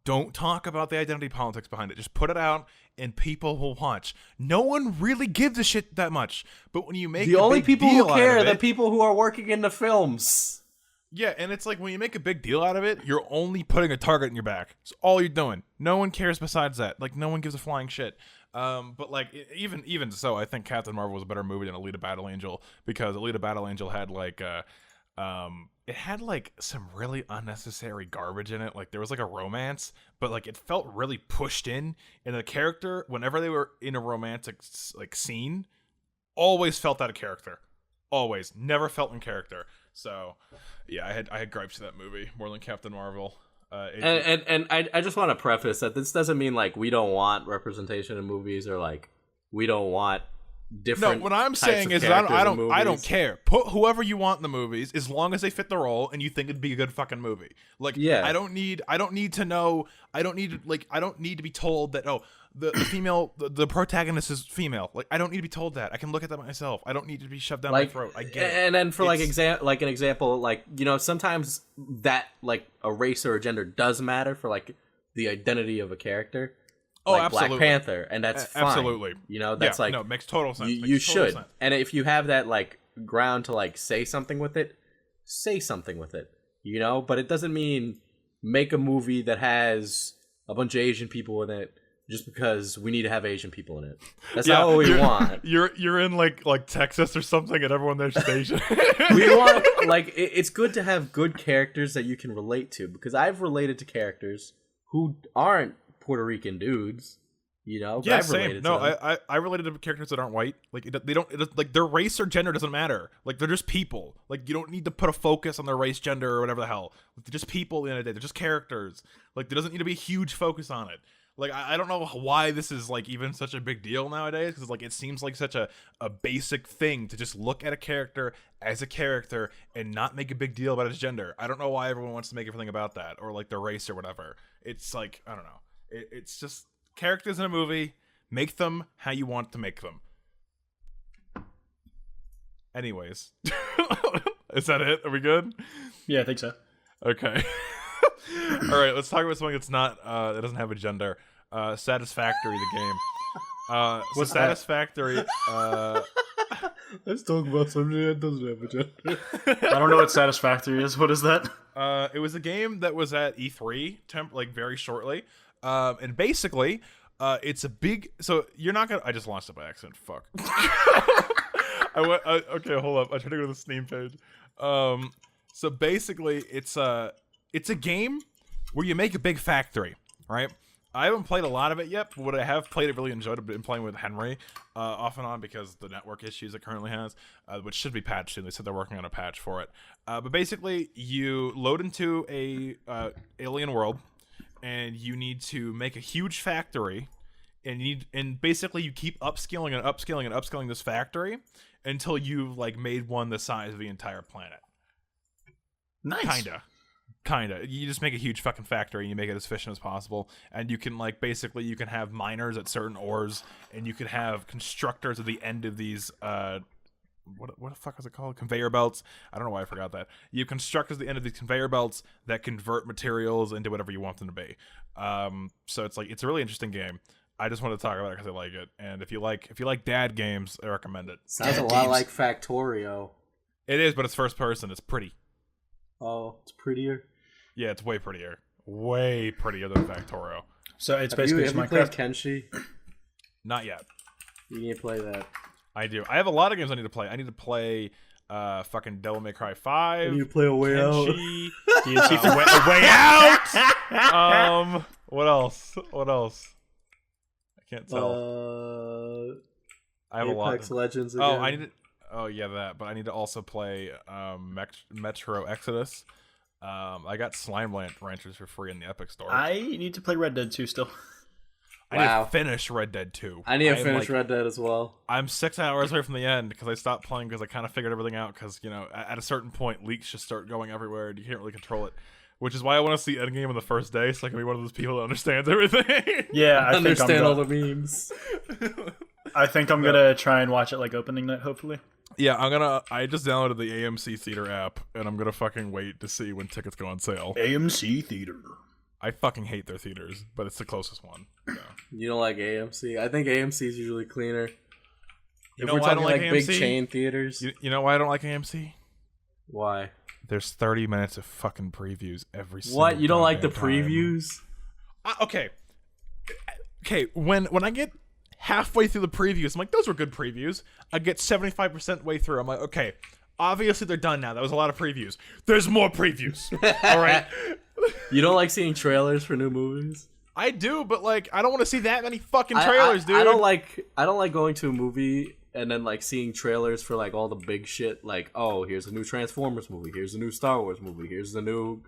Don't talk about the identity politics behind it. Just put it out, and people will watch. No one really gives a shit that much. But when you make the only people who care are the it, people who are working in the films. Yeah, and it's like when you make a big deal out of it, you're only putting a target in your back. It's all you're doing. No one cares besides that. Like, no one gives a flying shit. But like, even so, I think Captain Marvel was a better movie than Alita Battle Angel because Alita Battle Angel had like, it had like some really unnecessary garbage in it. Like there was like a romance, but like it felt really pushed in. And the character, whenever they were in a romantic like scene, always felt out of character. Always, never felt in character. So, yeah, I had gripes to that movie more than Captain Marvel. And I just want to preface that this doesn't mean like we don't want representation in movies or like we don't want different. No, what I'm saying is I don't care. Put whoever you want in the movies as long as they fit the role and you think it'd be a good fucking movie. Like, yeah. I don't need to know. I don't need to be told that the female the protagonist is female. Like I don't need to be told that. I can look at that myself. I don't need to be shoved down my throat. I get it. And then for an example, like, you know, sometimes that like a race or a gender does matter for like the identity of a character. Oh, like absolutely. Black Panther, and that's fine. Absolutely. You know, that's like no, it makes total sense. You should. Sense. And if you have that like ground to like say something with it, say something with it. You know, but it doesn't mean make a movie that has a bunch of Asian people in it just because we need to have Asian people in it. That's not what we want. You're in like Texas or something, and everyone there's just Asian. We want it's good to have good characters that you can relate to, because I've related to characters who aren't Puerto Rican dudes. You know, yeah, I've same. related No, to them. I related to characters that aren't white. Like they don't like their race or gender doesn't matter. Like they're just people. Like you don't need to put a focus on their race, gender, or whatever the hell. Like, they're just people at the end of the day. They're just characters. Like there doesn't need to be a huge focus on it. Like I don't know why this is like even such a big deal nowadays, because like it seems like such a basic thing to just look at a character as a character and not make a big deal about his gender. I don't know why everyone wants to make everything about that, or like their race or whatever. It's like I don't know. It's just characters in a movie. Make them how you want to make them. Anyways. Is that it? Are we good? Yeah, I think so. Okay. All right, let's talk about something that's not that doesn't have a gender. Satisfactory, the game. What's that? Satisfactory? Let's talk about something that doesn't have a gender. I don't know what Satisfactory is. What is that? It was a game that was at E3, very shortly. And basically, it's a big. So you're not gonna. I just launched it by accident. Fuck. Okay, hold up. I tried to go to the Steam page. So basically, it's a game where you make a big factory, right? I haven't played a lot of it yet, but what I have played, I really enjoyed. I've been playing with Henry off and on because the network issues it currently has, which should be patched soon. They said they're working on a patch for it. But basically, you load into a alien world, and you need to make a huge factory, and basically you keep upscaling and upscaling and upscaling this factory until you've like made one the size of the entire planet. Nice. Kinda. You just make a huge fucking factory and you make it as efficient as possible. And you can like basically you can have miners at certain ores, and you can have constructors at the end of these what the fuck is it called? Conveyor belts. I don't know why I forgot that. You have constructors at the end of these conveyor belts that convert materials into whatever you want them to be. So it's a really interesting game. I just want to talk about it because I like it. And if you like dad games, I recommend it. Sounds a lot like Factorio. It is, but it's first person. It's pretty. Oh, it's prettier. Yeah, it's way prettier. Way prettier than Factorio. So it's basically have you played Kenshi? Not yet. You need to play that. I do. I have a lot of games I need to play. I need to play fucking Devil May Cry 5. You play A Way Out. A Way Out! What else? I can't tell. I have Apex a lot. Legends again. I need to... Oh, yeah, that. But I need to also play Metro Exodus. I got Slime Ranchers for free in the Epic Store. I need to play Red Dead 2 still. I need to finish Red Dead 2. I need to finish Red Dead as well. I'm 6 hours away from the end because I stopped playing because I kind of figured everything out because, at a certain point, leaks just start going everywhere and you can't really control it. Which is why I want to see Endgame on the first day so I can be one of those people that understands everything. Yeah, I understand all the memes. I think I'm going to try and watch it like opening night, hopefully. Yeah, I just downloaded the AMC Theater app, and I'm gonna fucking wait to see when tickets go on sale. AMC Theater. I fucking hate their theaters, but it's the closest one. So. You don't like AMC? I think AMC is usually cleaner. You know why I don't like AMC? Big chain theaters. You know why I don't like AMC? Why? There's 30 minutes of fucking previews every single What? You don't like the time. previews? Okay. When I get halfway through the previews, I'm like, those were good previews. I get 75% way through. I'm like, okay, obviously they're done now. That was a lot of previews. There's more previews. All right. You don't like seeing trailers for new movies? I do, but like, I don't want to see that many fucking trailers, dude. I don't like going to a movie and then like seeing trailers for like all the big shit. Like, oh, here's a new Transformers movie. Here's a new Star Wars movie. Here's the new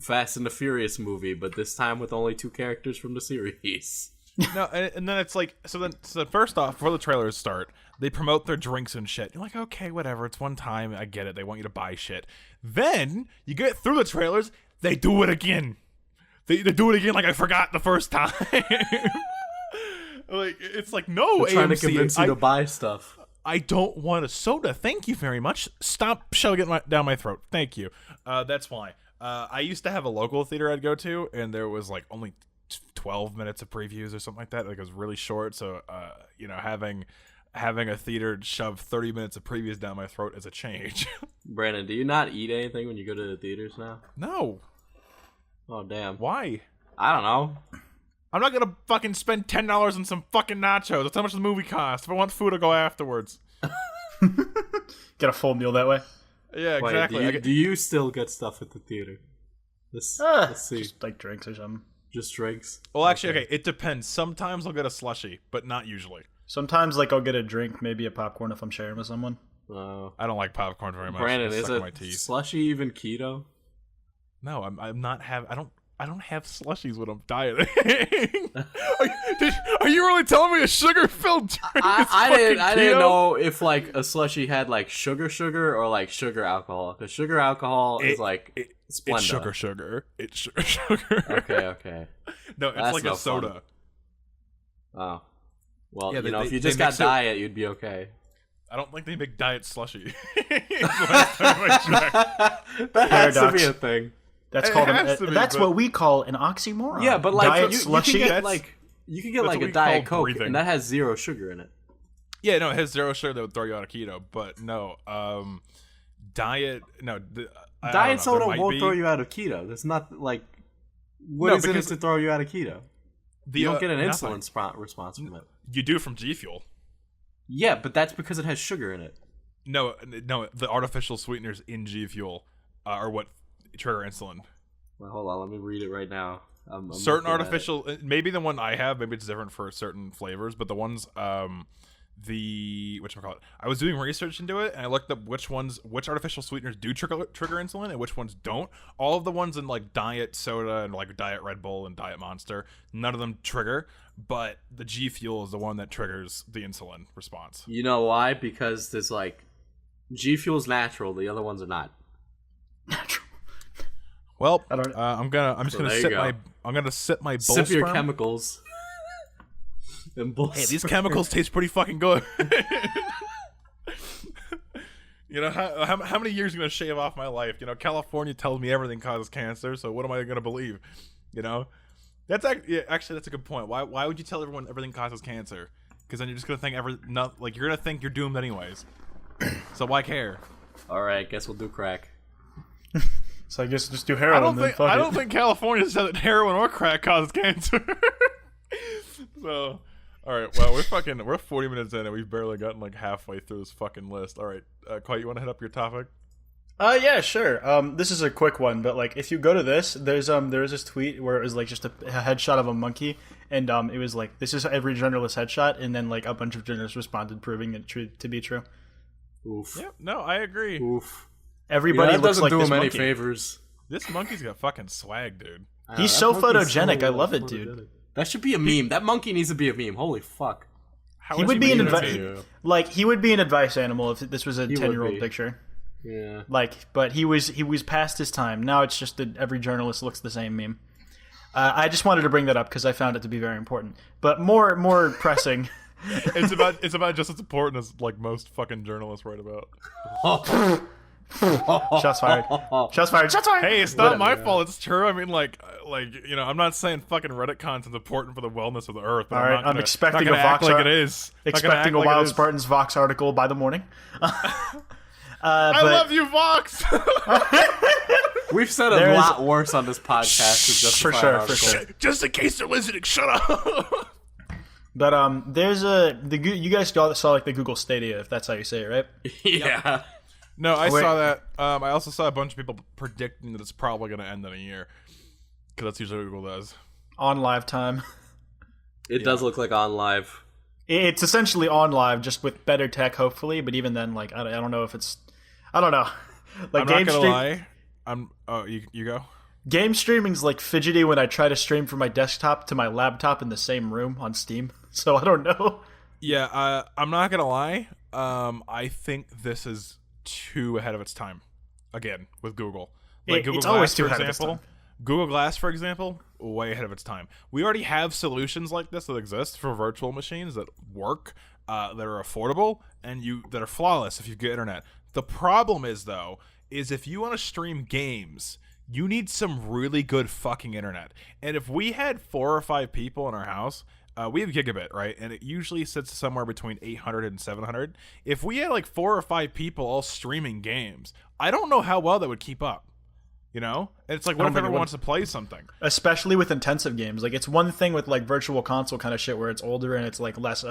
Fast and the Furious movie, but this time with only 2 characters from the series. No, and then it's like, so first off, before the trailers start, they promote their drinks and shit. You're like, okay, whatever, it's one time, I get it, they want you to buy shit. Then, you get through the trailers, they do it again. They do it again like I forgot the first time. Like, it's like, no, they're trying AMC, to convince you to buy stuff. I don't want a soda, thank you very much. Stop shoving it down my throat, thank you. That's why. I used to have a local theater I'd go to, and there was like only 12 minutes of previews or something like that. Like it was really short, so having a theater shove 30 minutes of previews down my throat is a change. Brandon, do you not eat anything when you go to the theaters now? No. Oh damn. Why? I don't know. I'm not gonna fucking spend $10 on some fucking nachos. That's how much the movie costs. If I want food, I'll go afterwards. Get a full meal that way. Yeah, Wait, exactly. do you still get stuff at the theater? Let's see. Just like drinks or something. Just drinks? Well, actually, okay, it depends. Sometimes I'll get a slushie, but not usually. Sometimes, like, I'll get a drink, maybe a popcorn if I'm sharing with someone. I don't like popcorn very much. Brandon, It's is stuck in a my teeth. slushy even keto? No, I'm not I don't have slushies when I'm dieting. Are you really telling me a sugar-filled drink I didn't know if like a slushy had like sugar or like sugar alcohol. Because sugar alcohol is like Splenda. It's sugar. It's sugar. Okay. No, it's That's like no a soda. Fun. Oh. Well, Yeah, if you just got diet, you'd be okay. I don't think they make diet slushy. Last time I checked. That has to be a thing. That's It called has to be, that's but- what we call an oxymoron. Yeah, but like diet you slushy. can get That's- like that's like what a we Diet call Coke, breathing. and that has 0 sugar in it. Yeah, no, it has 0 sugar that would throw you out of keto, but no, diet, no. I don't Diet know, soda there might won't be. throw you out of keto. That's not like what No, is in it because to throw you out of keto? The, You don't get an nothing. insulin response from it. You do from G Fuel. Yeah, but that's because it has sugar in it. No, the artificial sweeteners in G Fuel are what trigger insulin. Well, hold on, let me read it right now. I'm Certain looking at artificial, maybe the one I have, maybe it's different for certain flavors, but the ones, whatchamacallit, I was doing research into it, and I looked up which artificial sweeteners do trigger insulin and which ones don't. All of the ones in like diet soda and like diet Red Bull and diet Monster, none of them trigger, but the G Fuel is the one that triggers the insulin response. You know why? Because there's like G Fuel's natural, the other ones are not. Natural. Well, I don't- I'm just So gonna there you sip go. I'm gonna sip my bull Sip your sperm. chemicals. And bull Hey, these sperm. chemicals taste pretty fucking good. You know, how many years are you gonna shave off my life? You know, California tells me everything causes cancer, so what am I gonna believe? You know, actually that's a good point. Why would you tell everyone everything causes cancer? Because then you're just gonna think you're gonna think you're doomed anyways. So why care? All right, guess we'll do crack. So I guess just do heroin. Then fuck I it. don't think California said that heroin or crack causes cancer. So, all right. Well, we're 40 minutes in and we've barely gotten like halfway through this fucking list. All right, Quiet, you want to hit up your topic? Yeah, sure. This is a quick one, but like if you go to this, there was this tweet where it was like just a headshot of a monkey, and it was like, this is every journalist headshot, and then like a bunch of journalists responded proving it to be true. Oof. Yep. No, I agree. Oof. Everybody that looks doesn't like do this him any monkey. favors. This monkey's got fucking swag, dude. He's so photogenic. I love it, dude. That should be a meme. That monkey needs to be a meme. Holy fuck. How He is would be an making advice, it? he would be an advice animal if this was a would 10-year-old be. picture. Yeah. But he was past his time. Now it's just that every journalist looks the same meme. I just wanted to bring that up because I found it to be very important. But more pressing. It's about just as important as like most fucking journalists write about. Shots fired. Shots fired. Shots fired. Hey, it's not my fault. It's true. I mean, like you know, I'm not saying fucking Reddit content's important for the wellness of the earth. All right, I'm expecting not gonna a Vox act like art- it is. Not gonna Expecting act a like Wild it is. Spartans Vox article by the morning. I love you, Vox. We've said a There is- lot worse on this podcast to justify For sure, our for article. sure. Just in case they're listening, shut up. But there's you guys saw like the Google Stadia, if that's how you say it, right? Yeah. No, I Wait. saw that. I also saw a bunch of people predicting that it's probably going to end in a year, because that's usually what Google does. On live time. It does look like on live. It's essentially on live, just with better tech, hopefully. But even then, like I don't know if it's, I don't know. Like I'm not gonna lie. Oh, you go. Game streaming's like fidgety when I try to stream from my desktop to my laptop in the same room on Steam. So I don't know. Yeah, I'm not gonna lie. I think this is too ahead of its time. Again, with Google, It's always too ahead of its time. Google Glass, for example, way ahead of its time. We already have solutions like this that exist for virtual machines that work, that are affordable, and that are flawless if you get internet. The problem is, though, if you want to stream games, you need some really good fucking internet. And if we had 4 or 5 people in our house, we have gigabit, right? And it usually sits somewhere between 800 and 700. If we had like 4 or 5 people all streaming games, I don't know how well that would keep up. You know, and it's like, what if everyone wants to play something? Especially with intensive games, like it's one thing with like virtual console kind of shit where it's older and it's like less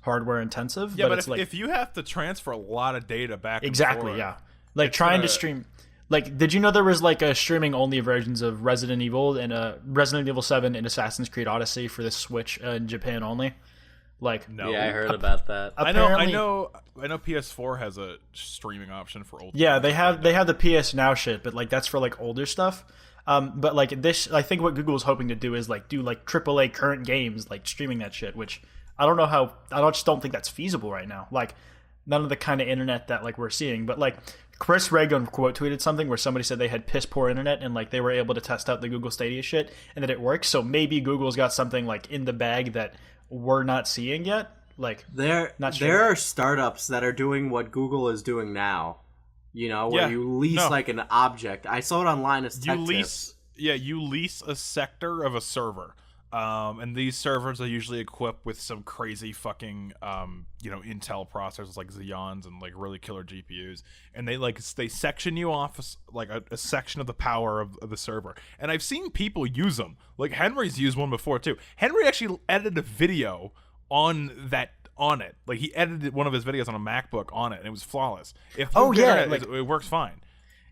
hardware intensive. Yeah, but it's if you have to transfer a lot of data back, exactly, and forth, yeah, like trying to stream. Like, did you know there was like a streaming only versions of Resident Evil and Resident Evil 7 and Assassin's Creed Odyssey for the Switch in Japan only? Like, no. Yeah, I heard about that. I know PS4 has a streaming option for old. Yeah, they have the PS Now shit, but like that's for like older stuff. But like this, I think what Google's hoping to do is like do like AAA current games, like streaming that shit. Which I don't know how. Just don't think that's feasible right now. Like none of the kind of internet that like we're seeing. But like Chris Reagan quote tweeted something where somebody said they had piss poor internet and like they were able to test out the Google Stadia shit and that it works. So maybe Google's got something like in the bag that we're not seeing yet. Like there are startups that are doing what Google is doing now. You know, where you lease like an object. I saw it online as tech tips. You lease a sector of a server. And these servers are usually equipped with some crazy fucking Intel processors like Xeons and like really killer GPUs, and they section you off like a section of the power of the server. And I've seen people use them. Like Henry's used one before too. Henry actually edited a video on it. Like he edited one of his videos on a MacBook on it, and it was flawless. It works fine.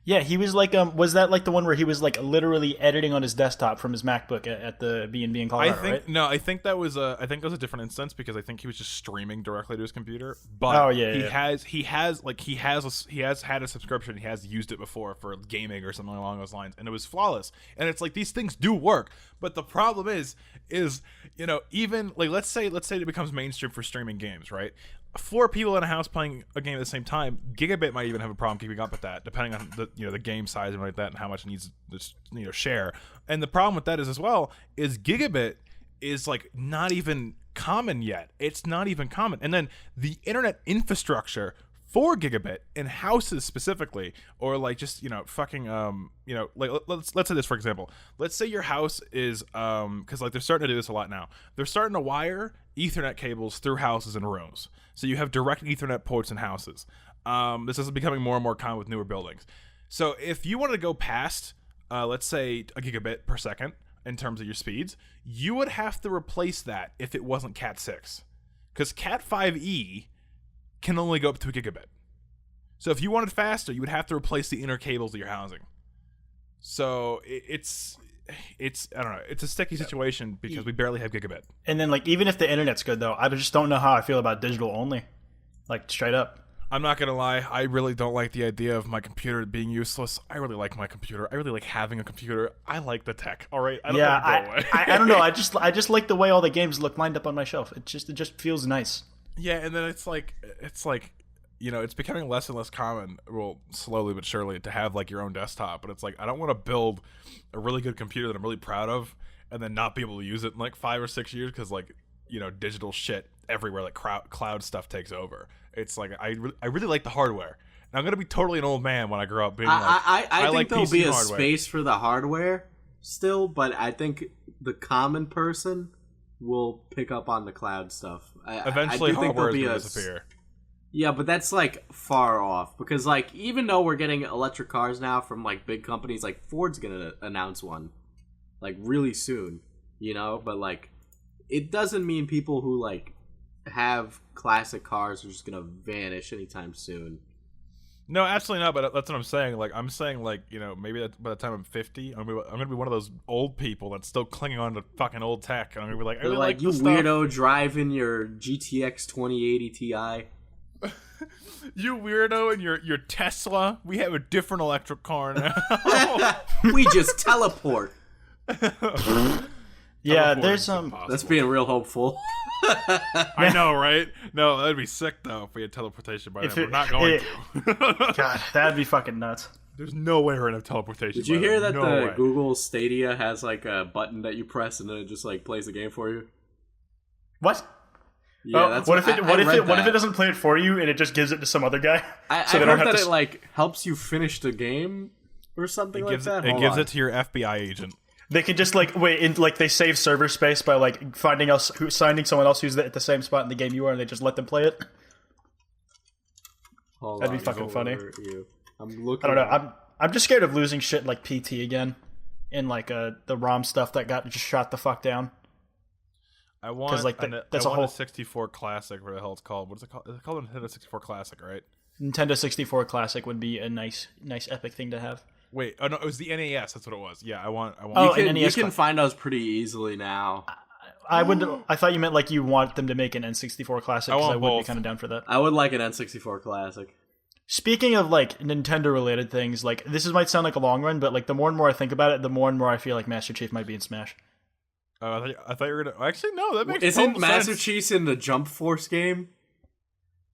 Yeah, he was like, was that like the one where he was like literally editing on his desktop from his MacBook at the B&B in Colorado? Right? No, I think that was a different instance because I think he was just streaming directly to his computer. But he has had a subscription. He has used it before for gaming or something along those lines, and it was flawless. And it's like these things do work, but the problem is even like let's say it becomes mainstream for streaming games, right? 4 people in a house playing a game at the same time, Gigabit might even have a problem keeping up with that, depending on the game size and like that, and how much it needs to share. And the problem with that is Gigabit is like not even common yet. It's not even common. And then the internet infrastructure for Gigabit in houses specifically, or like just like let's say this for example. Let's say your house is because like they're starting to do this a lot now. They're starting to wire Ethernet cables through houses and rooms, so you have direct Ethernet ports in houses. This is becoming more and more common with newer buildings. So if you wanted to go past let's say a gigabit per second in terms of your speeds, you would have to replace that if it wasn't Cat 6, because Cat 5e can only go up to a gigabit. So if you wanted faster, you would have to replace the inner cables of your housing. So it's I don't know, it's a sticky situation because we barely have gigabit. And then like even if the internet's good though, I just don't know how I feel about digital only. Like straight up. I'm not gonna lie, I really don't like the idea of my computer being useless. I really like my computer. I really like having a computer. I like the tech. All right, I don't want to go away. I don't know. I just like the way all the games look lined up on my shelf. It just feels nice. Yeah, and then it's like it's becoming less and less common, well, slowly but surely, to have like your own desktop. But it's like I don't want to build a really good computer that I'm really proud of and then not be able to use it in like 5 or 6 years because like digital shit everywhere, like cloud stuff takes over. It's like I really like the hardware. And I'm gonna be totally an old man when I grow up being like I think like there'll PC be a hardware. space for the hardware still, but I think the common person will pick up on the cloud stuff. Eventually, hardware will disappear. Yeah, but that's like far off because like even though we're getting electric cars now from like big companies, like Ford's gonna announce one like really soon, but like it doesn't mean people who like have classic cars are just gonna vanish anytime soon. No, absolutely not. But that's what I'm saying. Like I'm saying, like maybe by the time I'm 50, I'm gonna be one of those old people that's still clinging on to fucking old tech. And I'm gonna be like, I really like you this weirdo stuff. driving your GTX 2080 Ti. You weirdo and your Tesla. We have a different electric car now. We just teleport. Yeah, there's That's being real hopeful. I know, right? No, that'd be sick though if we had teleportation by then. We're not going to. God, that'd be fucking nuts. There's no way we're gonna have teleportation. Did you hear that the Google Stadia has like a button that you press and then it just like plays the game for you? What? Yeah, that's what if it doesn't play it for you and it just gives it to some other guy? I heard that it like helps you finish the game or something like that. It gives it to your FBI agent. They can just like they save server space by like finding someone else who's at the same spot in the game you are, and they just let them play it. That'd be fucking funny. I'm looking. I don't know. I'm just scared of losing shit like PT again, and like the ROM stuff that got just shot the fuck down. I want like that's I a want whole a 64 Classic. What the hell it's called? What is it called? It's called a Nintendo 64 Classic, right? Nintendo 64 Classic would be a nice epic thing to have. Wait, oh no, it was the NES. That's what it was. Yeah, I want. Oh, you can find those pretty easily now. I thought you meant like you want them to make an N64 Classic, because I would be kind of down for that. I would like an N64 Classic. Speaking of like Nintendo related things, like this might sound like a long run, but like the more and more I think about it, the more and more I feel like Master Chief might be in Smash. I thought you were gonna. Actually, no. That makes Isn't total Master sense. Chief in the Jump Force game?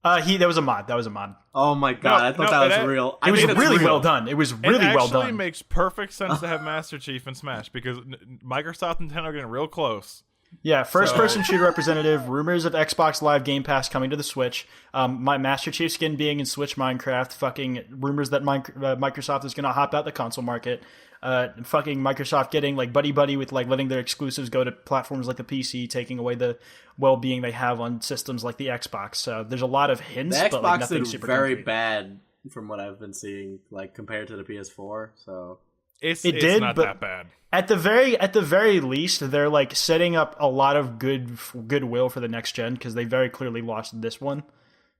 That was a mod. That was a mod. Oh my god! I thought that was real. It was really real. well done. It was really well done. It actually makes perfect sense to have Master Chief in Smash because Microsoft and Nintendo are getting real close. Yeah, first-person shooter representative. Rumors of Xbox Live Game Pass coming to the Switch. My Master Chief skin being in Switch Minecraft. Fucking rumors that Microsoft is going to hop out the console market. Fucking Microsoft getting like buddy with like letting their exclusives go to platforms like the PC, taking away the well-being they have on systems like the Xbox. So there's a lot of hints, The but like Xbox nothing did super very concrete. bad from what I've been seeing, like compared to the PS4. So It's did, not but that bad. At the very least, they're like setting up a lot of goodwill for the next gen, because they very clearly lost this one.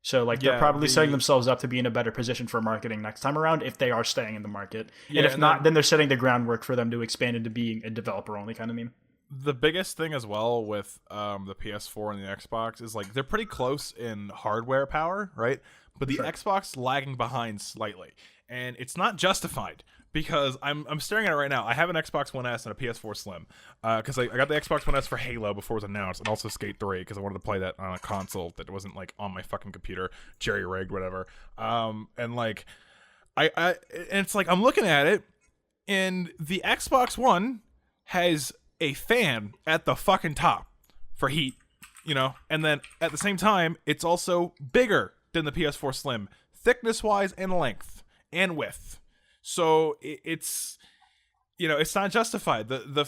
So like they're probably setting themselves up to be in a better position for marketing next time around if they are staying in the market. And if not, then they're setting the groundwork for them to expand into being a developer only kind of meme. The biggest thing as well with the PS4 and the Xbox is like they're pretty close in hardware power, right? But the Xbox lagging behind slightly, and it's not justified. Because I'm staring at it right now. I have an Xbox One S and a PS4 Slim. Because I got the Xbox One S for Halo before it was announced, and also Skate 3 because I wanted to play that on a console that wasn't like on my fucking computer, jerry rigged, whatever. And like, and it's like I'm looking at it, and the Xbox One has a fan at the fucking top for heat, and then at the same time, it's also bigger than the PS4 Slim, thickness wise and length and width. So it's not justified. The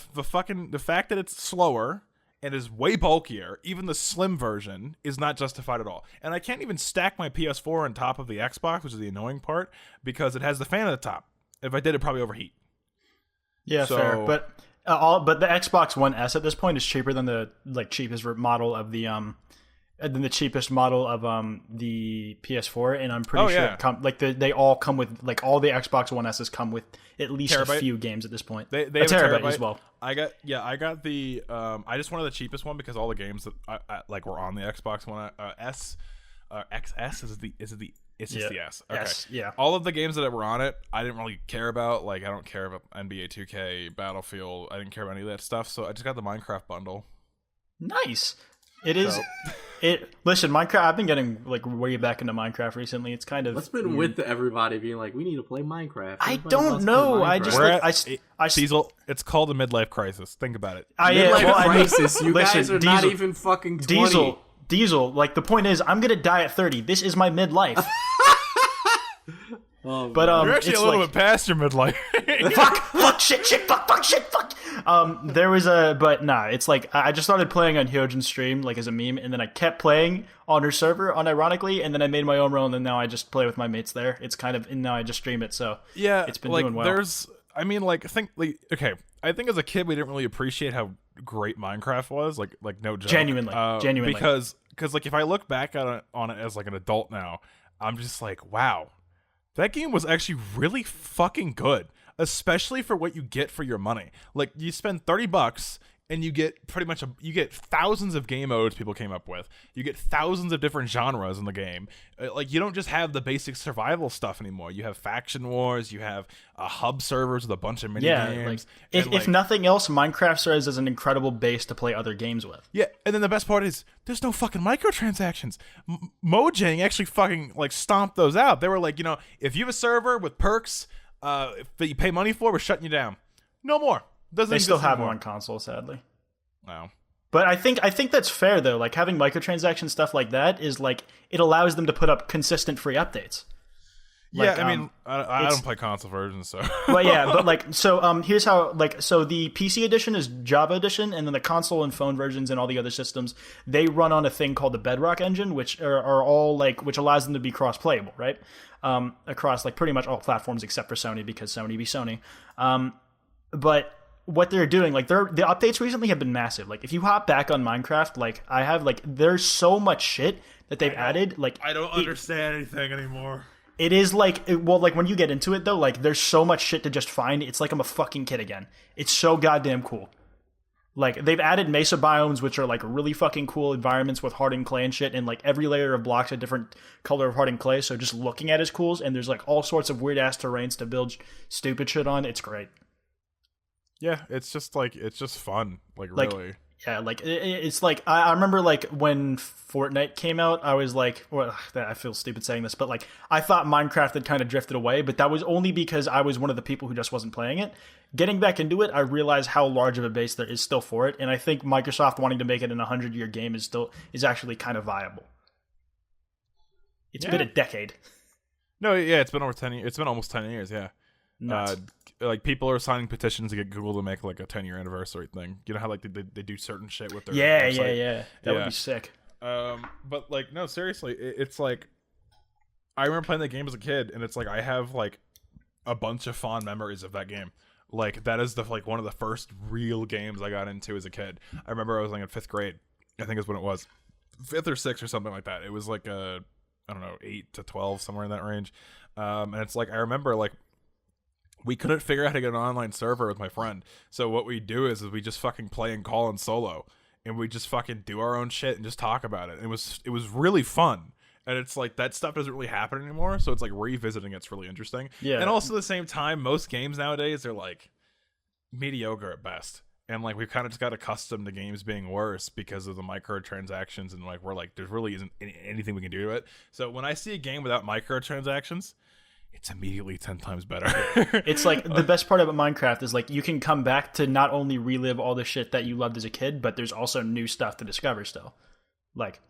fact that it's slower and is way bulkier, even the slim version, is not justified at all. And I can't even stack my PS4 on top of the Xbox, which is the annoying part, because it has the fan at the top. If I did, it'd probably overheat. Yeah, fair. But the Xbox One S at this point is cheaper than the cheapest model of the the PS4, and I'm pretty sure they all come with like all the Xbox One S's come with at least a few games at this point. They have a terabyte as well. I got the I just wanted the cheapest one because all the games that I like were on the Xbox One S. XS it's just the S. Okay. S, yeah. All of the games that were on it, I didn't really care about. Like I don't care about NBA 2K, Battlefield. I didn't care about any of that stuff. So I just got the Minecraft bundle. Nice. It is. Listen, Minecraft. I've been getting like way back into Minecraft recently. It's kind of. What's been with everybody being like, we need to play Minecraft? I don't know. I just Diesel. It's called a midlife crisis. Think about it. Midlife crisis. You guys are not even fucking 20. Diesel. Like the point is, I'm gonna die at 30. This is my midlife. But you're actually a little bit past your midlife. fuck, shit, fuck. It's like I just started playing on Hyojin's stream like as a meme, and then I kept playing on her server, unironically, and then I made my own role, and now I just play with my mates there. It's kind of, and now I just stream it. So yeah, it's been doing well. I think as a kid we didn't really appreciate how great Minecraft was. Like no joke. Genuinely. Because like if I look back on it as like an adult now, I'm just like, wow. That game was actually really fucking good, especially for what you get for your money. Like you spend $30 and you get pretty much you get thousands of game modes people came up with. You get thousands of different genres in the game. Like you don't just have the basic survival stuff anymore. You have faction wars. You have hub servers with a bunch of mini games. If nothing else, Minecraft serves as an incredible base to play other games with. Yeah, and then the best part is there's no fucking microtransactions. Mojang actually fucking like stomped those out. They were like, if you have a server with perks that you pay money for, we're shutting you down. No more. They still have them on console, sadly. Wow. But I think that's fair though. Like having microtransaction stuff like that is like it allows them to put up consistent free updates. Yeah, I mean, I don't play console versions, so. But yeah, but like, so here's how, like, so the PC edition is Java edition, and then the console and phone versions and all the other systems, they run on a thing called the Bedrock engine, which are all like, which allows them to be cross-playable, right? Across like pretty much all platforms except for Sony, because Sony be Sony. But what they're doing, like, the updates recently have been massive. Like, if you hop back on Minecraft, like, I have, like, there's so much shit that they've added. Like, I don't understand anything anymore. It is like, well, like when you get into it though, like there's so much shit to just find. It's like I'm a fucking kid again. It's so goddamn cool. Like they've added mesa biomes, which are like really fucking cool environments with hardened clay and shit, and like every layer of blocks a different color of hardened clay. So just looking at it is cool. And there's like all sorts of weird ass terrains to build stupid shit on. It's great. Yeah, it's just fun. Like really. Yeah, like it's like I remember like when Fortnite came out, I was like, well, I feel stupid saying this, but like I thought Minecraft had kind of drifted away, but that was only because I was one of the people who just wasn't playing it. Getting back into it, I realized how large of a base there is still for it, and I think Microsoft wanting to make it an 100-year game is actually kind of viable. It's been a decade. No, yeah, it's been over 10 years. It's been almost 10 years, yeah. Nuts. Like people are signing petitions to get Google to make like a 10-year anniversary thing. You know how like they do certain shit with their website? Yeah. That would be sick. But like no, seriously, it's like I remember playing that game as a kid, and it's like I have like a bunch of fond memories of that game. Like that is one of the first real games I got into as a kid. I remember I was like in 5th grade. I think is when it was 5th or 6th or something like that. It was like I don't know, 8 to 12, somewhere in that range. And it's like I remember like we couldn't figure out how to get an online server with my friend. So what we do is we just fucking play and call in solo, and we just fucking do our own shit and just talk about it. And it was really fun. And it's like that stuff doesn't really happen anymore. So it's like revisiting it's really interesting. Yeah. And also at the same time, most games nowadays are like mediocre at best. And like we've kind of just got accustomed to games being worse because of the microtransactions, and like we're like there really isn't anything we can do to it. So when I see a game without microtransactions, it's immediately 10 times better. It's like the best part about Minecraft is like you can come back to not only relive all the shit that you loved as a kid, but there's also new stuff to discover still. Like,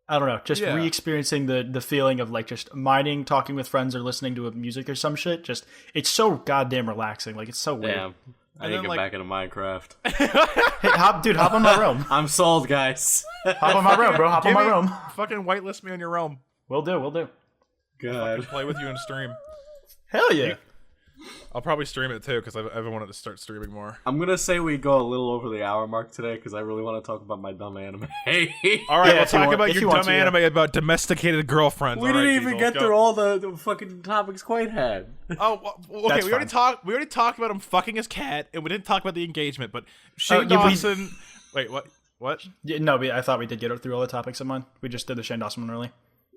I don't know, just re-experiencing the feeling of like just mining, talking with friends, or listening to music or some shit. Just it's so goddamn relaxing. Like it's so weird. Damn. I need to get back into Minecraft. Hey, hop on my realm. I'm sold, guys. Hop on my realm, bro. Hop on my realm. Fucking whitelist me on your realm. Will do. I'll play with you in stream. Hell yeah. I'll probably stream it too because I've wanted to start streaming more. I'm gonna say we go a little over the hour mark today because I really want to talk about my dumb anime. All right, we'll talk about your dumb anime about domesticated girlfriends. We didn't even get through all the fucking topics Quaid had. Oh, okay. We already talked about him fucking his cat, and we didn't talk about the engagement. But Shane Dawson. Wait, what? What? Yeah, no, I thought we did get through all the topics of mine. We just did the Shane Dawson one early.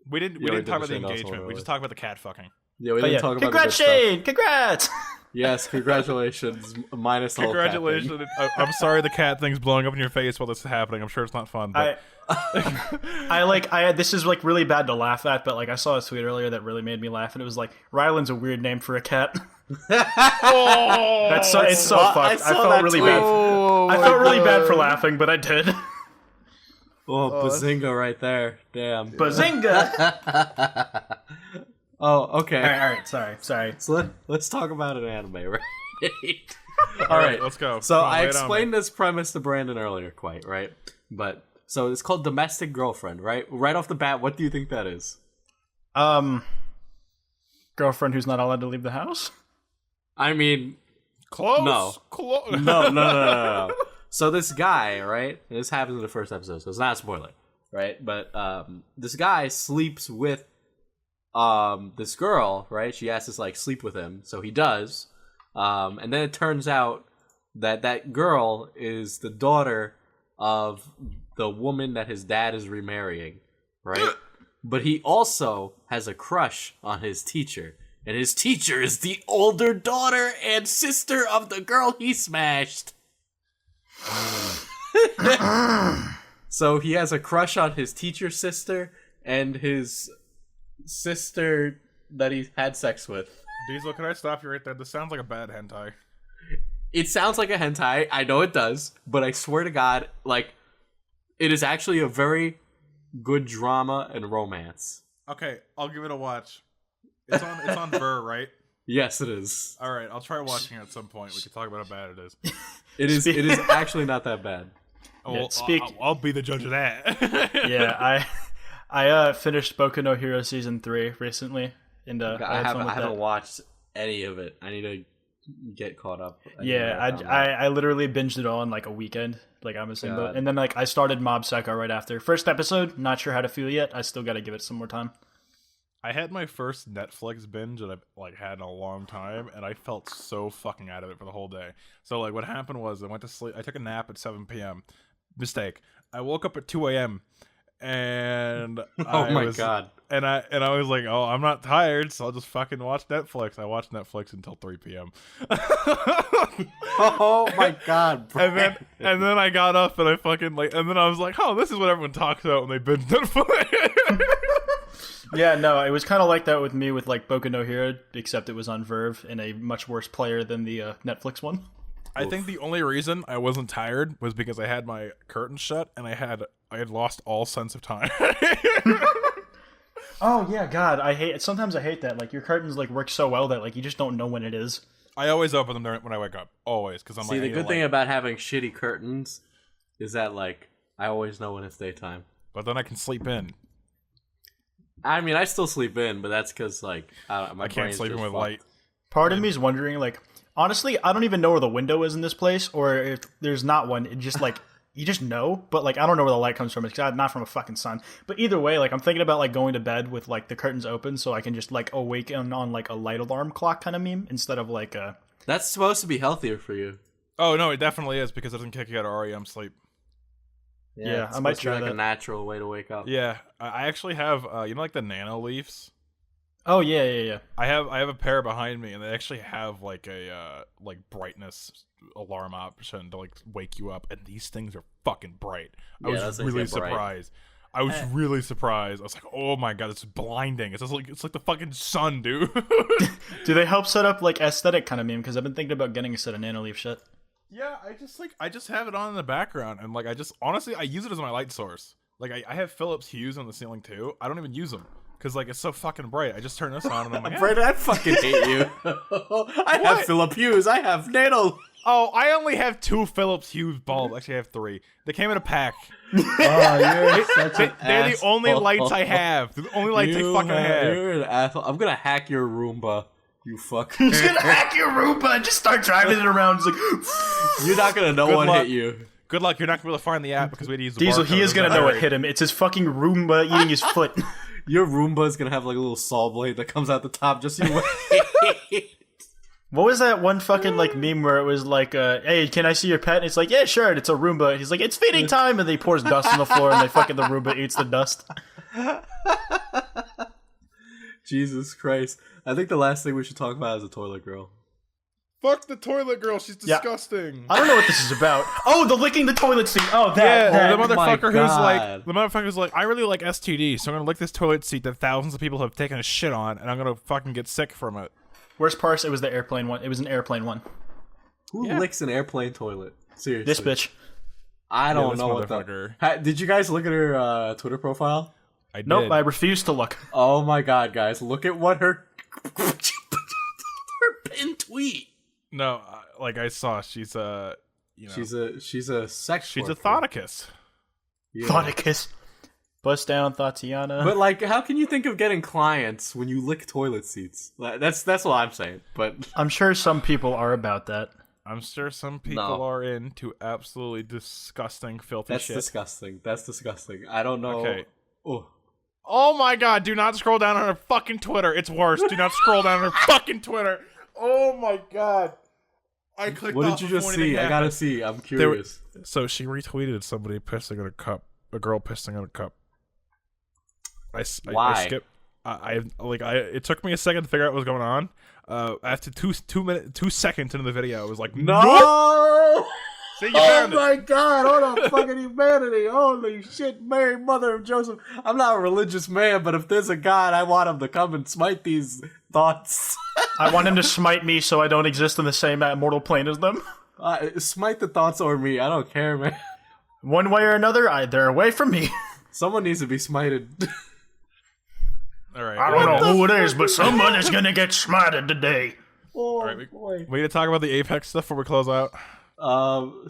We didn't talk about the engagement. We just talked about the cat fucking. Yeah, we didn't talk about Congrats, Shane! Congrats! Yes, congratulations. Minus the whole congratulations. cat thing. I'm sorry the cat thing's blowing up in your face while this is happening. I'm sure it's not fun. But. This is like really bad to laugh at, but like I saw a tweet earlier that really made me laugh, and it was like Ryland's a weird name for a cat. It's so fucked. I felt really bad. I felt really bad for laughing, but I did. Bazinga right there. Damn. Bazinga! Oh, okay. All right. Sorry. So let's talk about an anime, right? All right, let's go. So I explained this premise to Brandon earlier, quite right. But so it's called Domestic Girlfriend, right? Right off the bat, what do you think that is? Girlfriend who's not allowed to leave the house. I mean, close. No. So this guy, right? And this happens in the first episode, so it's not a spoiler, right? But this guy sleeps with this girl, right? She asks to like sleep with him, so he does. And then it turns out that girl is the daughter of the woman that his dad is remarrying, right? But he also has a crush on his teacher, and his teacher is the older daughter and sister of the girl he smashed. So he has a crush on his teacher's sister and his sister that he had sex with. Diesel, can I stop you right there? This sounds like a bad hentai. It sounds like a hentai. I know it does, but I swear to God, like, it is actually a very good drama and romance. Okay, I'll give it a watch. It's on Ver, right? Yes, it is. All right, I'll try watching it at some point. We can talk about how bad it is. It is actually not that bad. Oh, well, I'll be the judge of that. Yeah, I finished Boku no Hero season 3 recently, and I haven't watched any of it. I need to get caught up. I literally binged it all in like a weekend. Like I'm a single, and then like I started Mob Psycho right after. First episode, not sure how to feel yet. I still got to give it some more time. I had my first Netflix binge that I've like had in a long time, and I felt so fucking out of it for the whole day. So like, what happened was I went to sleep. I took a nap at 7 p.m. Mistake. I woke up at 2 a.m. and God! And I was like, oh, I'm not tired, so I'll just fucking watch Netflix. I watched Netflix until 3 p.m. Oh my God! Brian. And then I got up and I fucking like, and then I was like, oh, this is what everyone talks about when they binge Netflix. Yeah, no, it was kind of like that with me with like Boku no Hero, except it was on Verve and a much worse player than the Netflix one. I think the only reason I wasn't tired was because I had my curtains shut and I had lost all sense of time. Oh yeah, God, sometimes I hate that. Like your curtains like work so well that like you just don't know when it is. I always open them when I wake up, always, because I'm See, the good thing about having shitty curtains is that like I always know when it's daytime. But then I can sleep in. I mean, I still sleep in, but that's because like I can't sleep in with light. Part of me is wondering, like, honestly, I don't even know where the window is in this place, or if there's not one, it just like you just know, but like I don't know where the light comes from. It's not from a fucking sun. But either way, like I'm thinking about like going to bed with like the curtains open, so I can just like awaken on like a light alarm clock kind of meme instead of like a. That's supposed to be healthier for you. Oh no, it definitely is because it doesn't kick you out of REM sleep. Yeah, I might try like that. A natural way to wake up. Yeah, I actually have like the nano leafs. Oh yeah. I have a pair behind me, and they actually have like a like brightness alarm option to like wake you up, and these things are fucking bright. I was really surprised. I was really surprised. I was like, oh my God, it's blinding. It's like the fucking sun, dude. Do they help set up like aesthetic kind of meme? Because I've been thinking about getting a set of nano leaf shit. Yeah, I just have it on in the background, and like honestly I use it as my light source. Like I have Philips Hues on the ceiling too. I don't even use them because like it's so fucking bright. I just turn this on and I'm like, Brandon, I fucking hate you. I have Philips Hues. I have nano. Oh, I only have 2 Philips Hues bulbs. Actually, I have 3. They came in a pack. Oh, you're such an They're the asshole. only lights I have. They're the only lights I fucking have. You're an asshole. I'm gonna hack your Roomba. You fuck. He's gonna hack your Roomba and just start driving it around. It's like, you're not gonna know Good what luck. hit you. Good luck. You're not gonna be able to find the app because we had to use the Diesel, barcode. he is gonna know what hit him. It's his fucking Roomba eating his foot. Your Roomba is gonna have like a little saw blade that comes out the top just so you wait. What was that one fucking like meme where it was like, hey, can I see your pet? And it's like, yeah, sure. And it's a Roomba. And he's like, it's feeding time. And then he pours dust on the floor and the Roomba eats the dust. Jesus Christ. I think the last thing we should talk about is the toilet girl. Fuck the toilet girl. She's disgusting. I don't know what this is about. Oh, the licking the toilet seat. Oh, The my motherfucker's like, I really like STD, so I'm gonna lick this toilet seat that thousands of people have taken a shit on, and I'm gonna fucking get sick from it. Worst part, it was the airplane one. It was an airplane one. Who licks an airplane toilet? Seriously. This bitch. I don't know what the... Did you guys look at her Twitter profile? I did. Nope, I refuse to look. Oh my God, guys. Look at what her pinned tweet. No, like I saw, she's a, she's a sex she's worker. a thoticus. Yeah. Thoticus. Bust down, Tatiana. But like, how can you think of getting clients when you lick toilet seats? That's what I'm saying. But I'm sure some people are about that. I'm sure some people are into absolutely disgusting, filthy shit. That's disgusting. I don't know. Okay. Oh my God, do not scroll down on her fucking Twitter. It's worse. Do not scroll down on her fucking Twitter. Oh my God. I clicked What off did you just before anything see? I happened. gotta see. I'm curious. So she retweeted somebody pissing in a cup. A girl pissing in a cup. Why? I skipped. It took me a second to figure out what was going on. After 2 seconds into the video, I was like, no! Nope! See, you found it. My God! Hold on, fucking humanity! Holy shit, Mary, Mother of Joseph! I'm not a religious man, but if there's a God, I want him to come and smite these thoughts. I want him to smite me so I don't exist in the same mortal plane as them. Smite the thoughts over me. I don't care, man. One way or another, they're away from me. Someone needs to be smited. All right. I don't know who it is, but someone is gonna get smarted today. All right, we need to talk about the Apex stuff before we close out.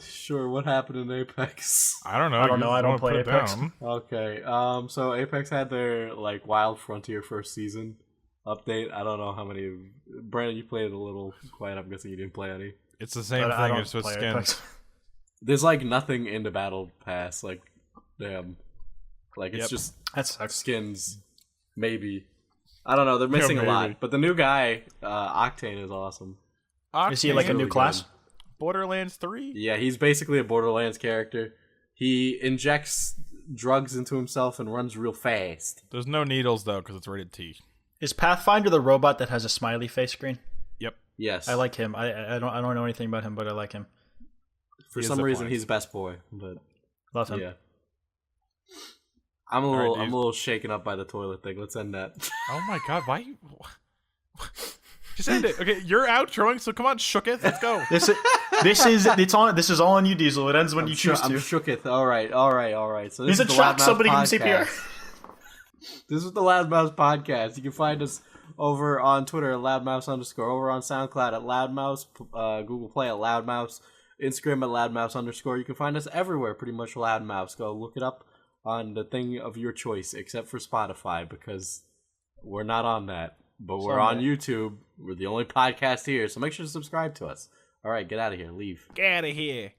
Sure. What happened in Apex? I don't know. I don't play Apex. Okay. So Apex had their like Wild Frontier first season update. I don't know how many. Brandon, you played a little quiet. I'm guessing you didn't play any. It's the same thing as with skins. Apex. There's like nothing in the battle pass. Like, damn. Like it's just that sucks. Skins. Maybe. I don't know. They're missing a lot. But the new guy, Octane, is awesome. Octane, is he like a new class? Borderlands 3? Yeah, he's basically a Borderlands character. He injects drugs into himself and runs real fast. There's no needles though because it's rated T. Is Pathfinder the robot that has a smiley face screen? Yep. Yes. I like him. I don't know anything about him, but I like him. For some reason, he's best boy. But love him. Yeah. I'm a little shaken up by the toilet thing. Let's end that. Oh my god, why you just end it. Okay, you're outroing, so come on, shooketh, let's go. This is all on you, Diesel. It ends when you choose to. I'm shooketh. All right. So this He's a is the truck. Loudmouth Somebody podcast. give him CPR. This is the Loudmouse podcast. You can find us over on Twitter at loudmouse_, over on SoundCloud at loudmouse, Google Play at loudmouse, Instagram at loudmouse_. You can find us everywhere, pretty much loudmouse. Go look it up on the thing of your choice, except for Spotify, because we're not on that. But we're on YouTube. We're the only podcast here, so make sure to subscribe to us. All right, get out of here. Leave. Get out of here.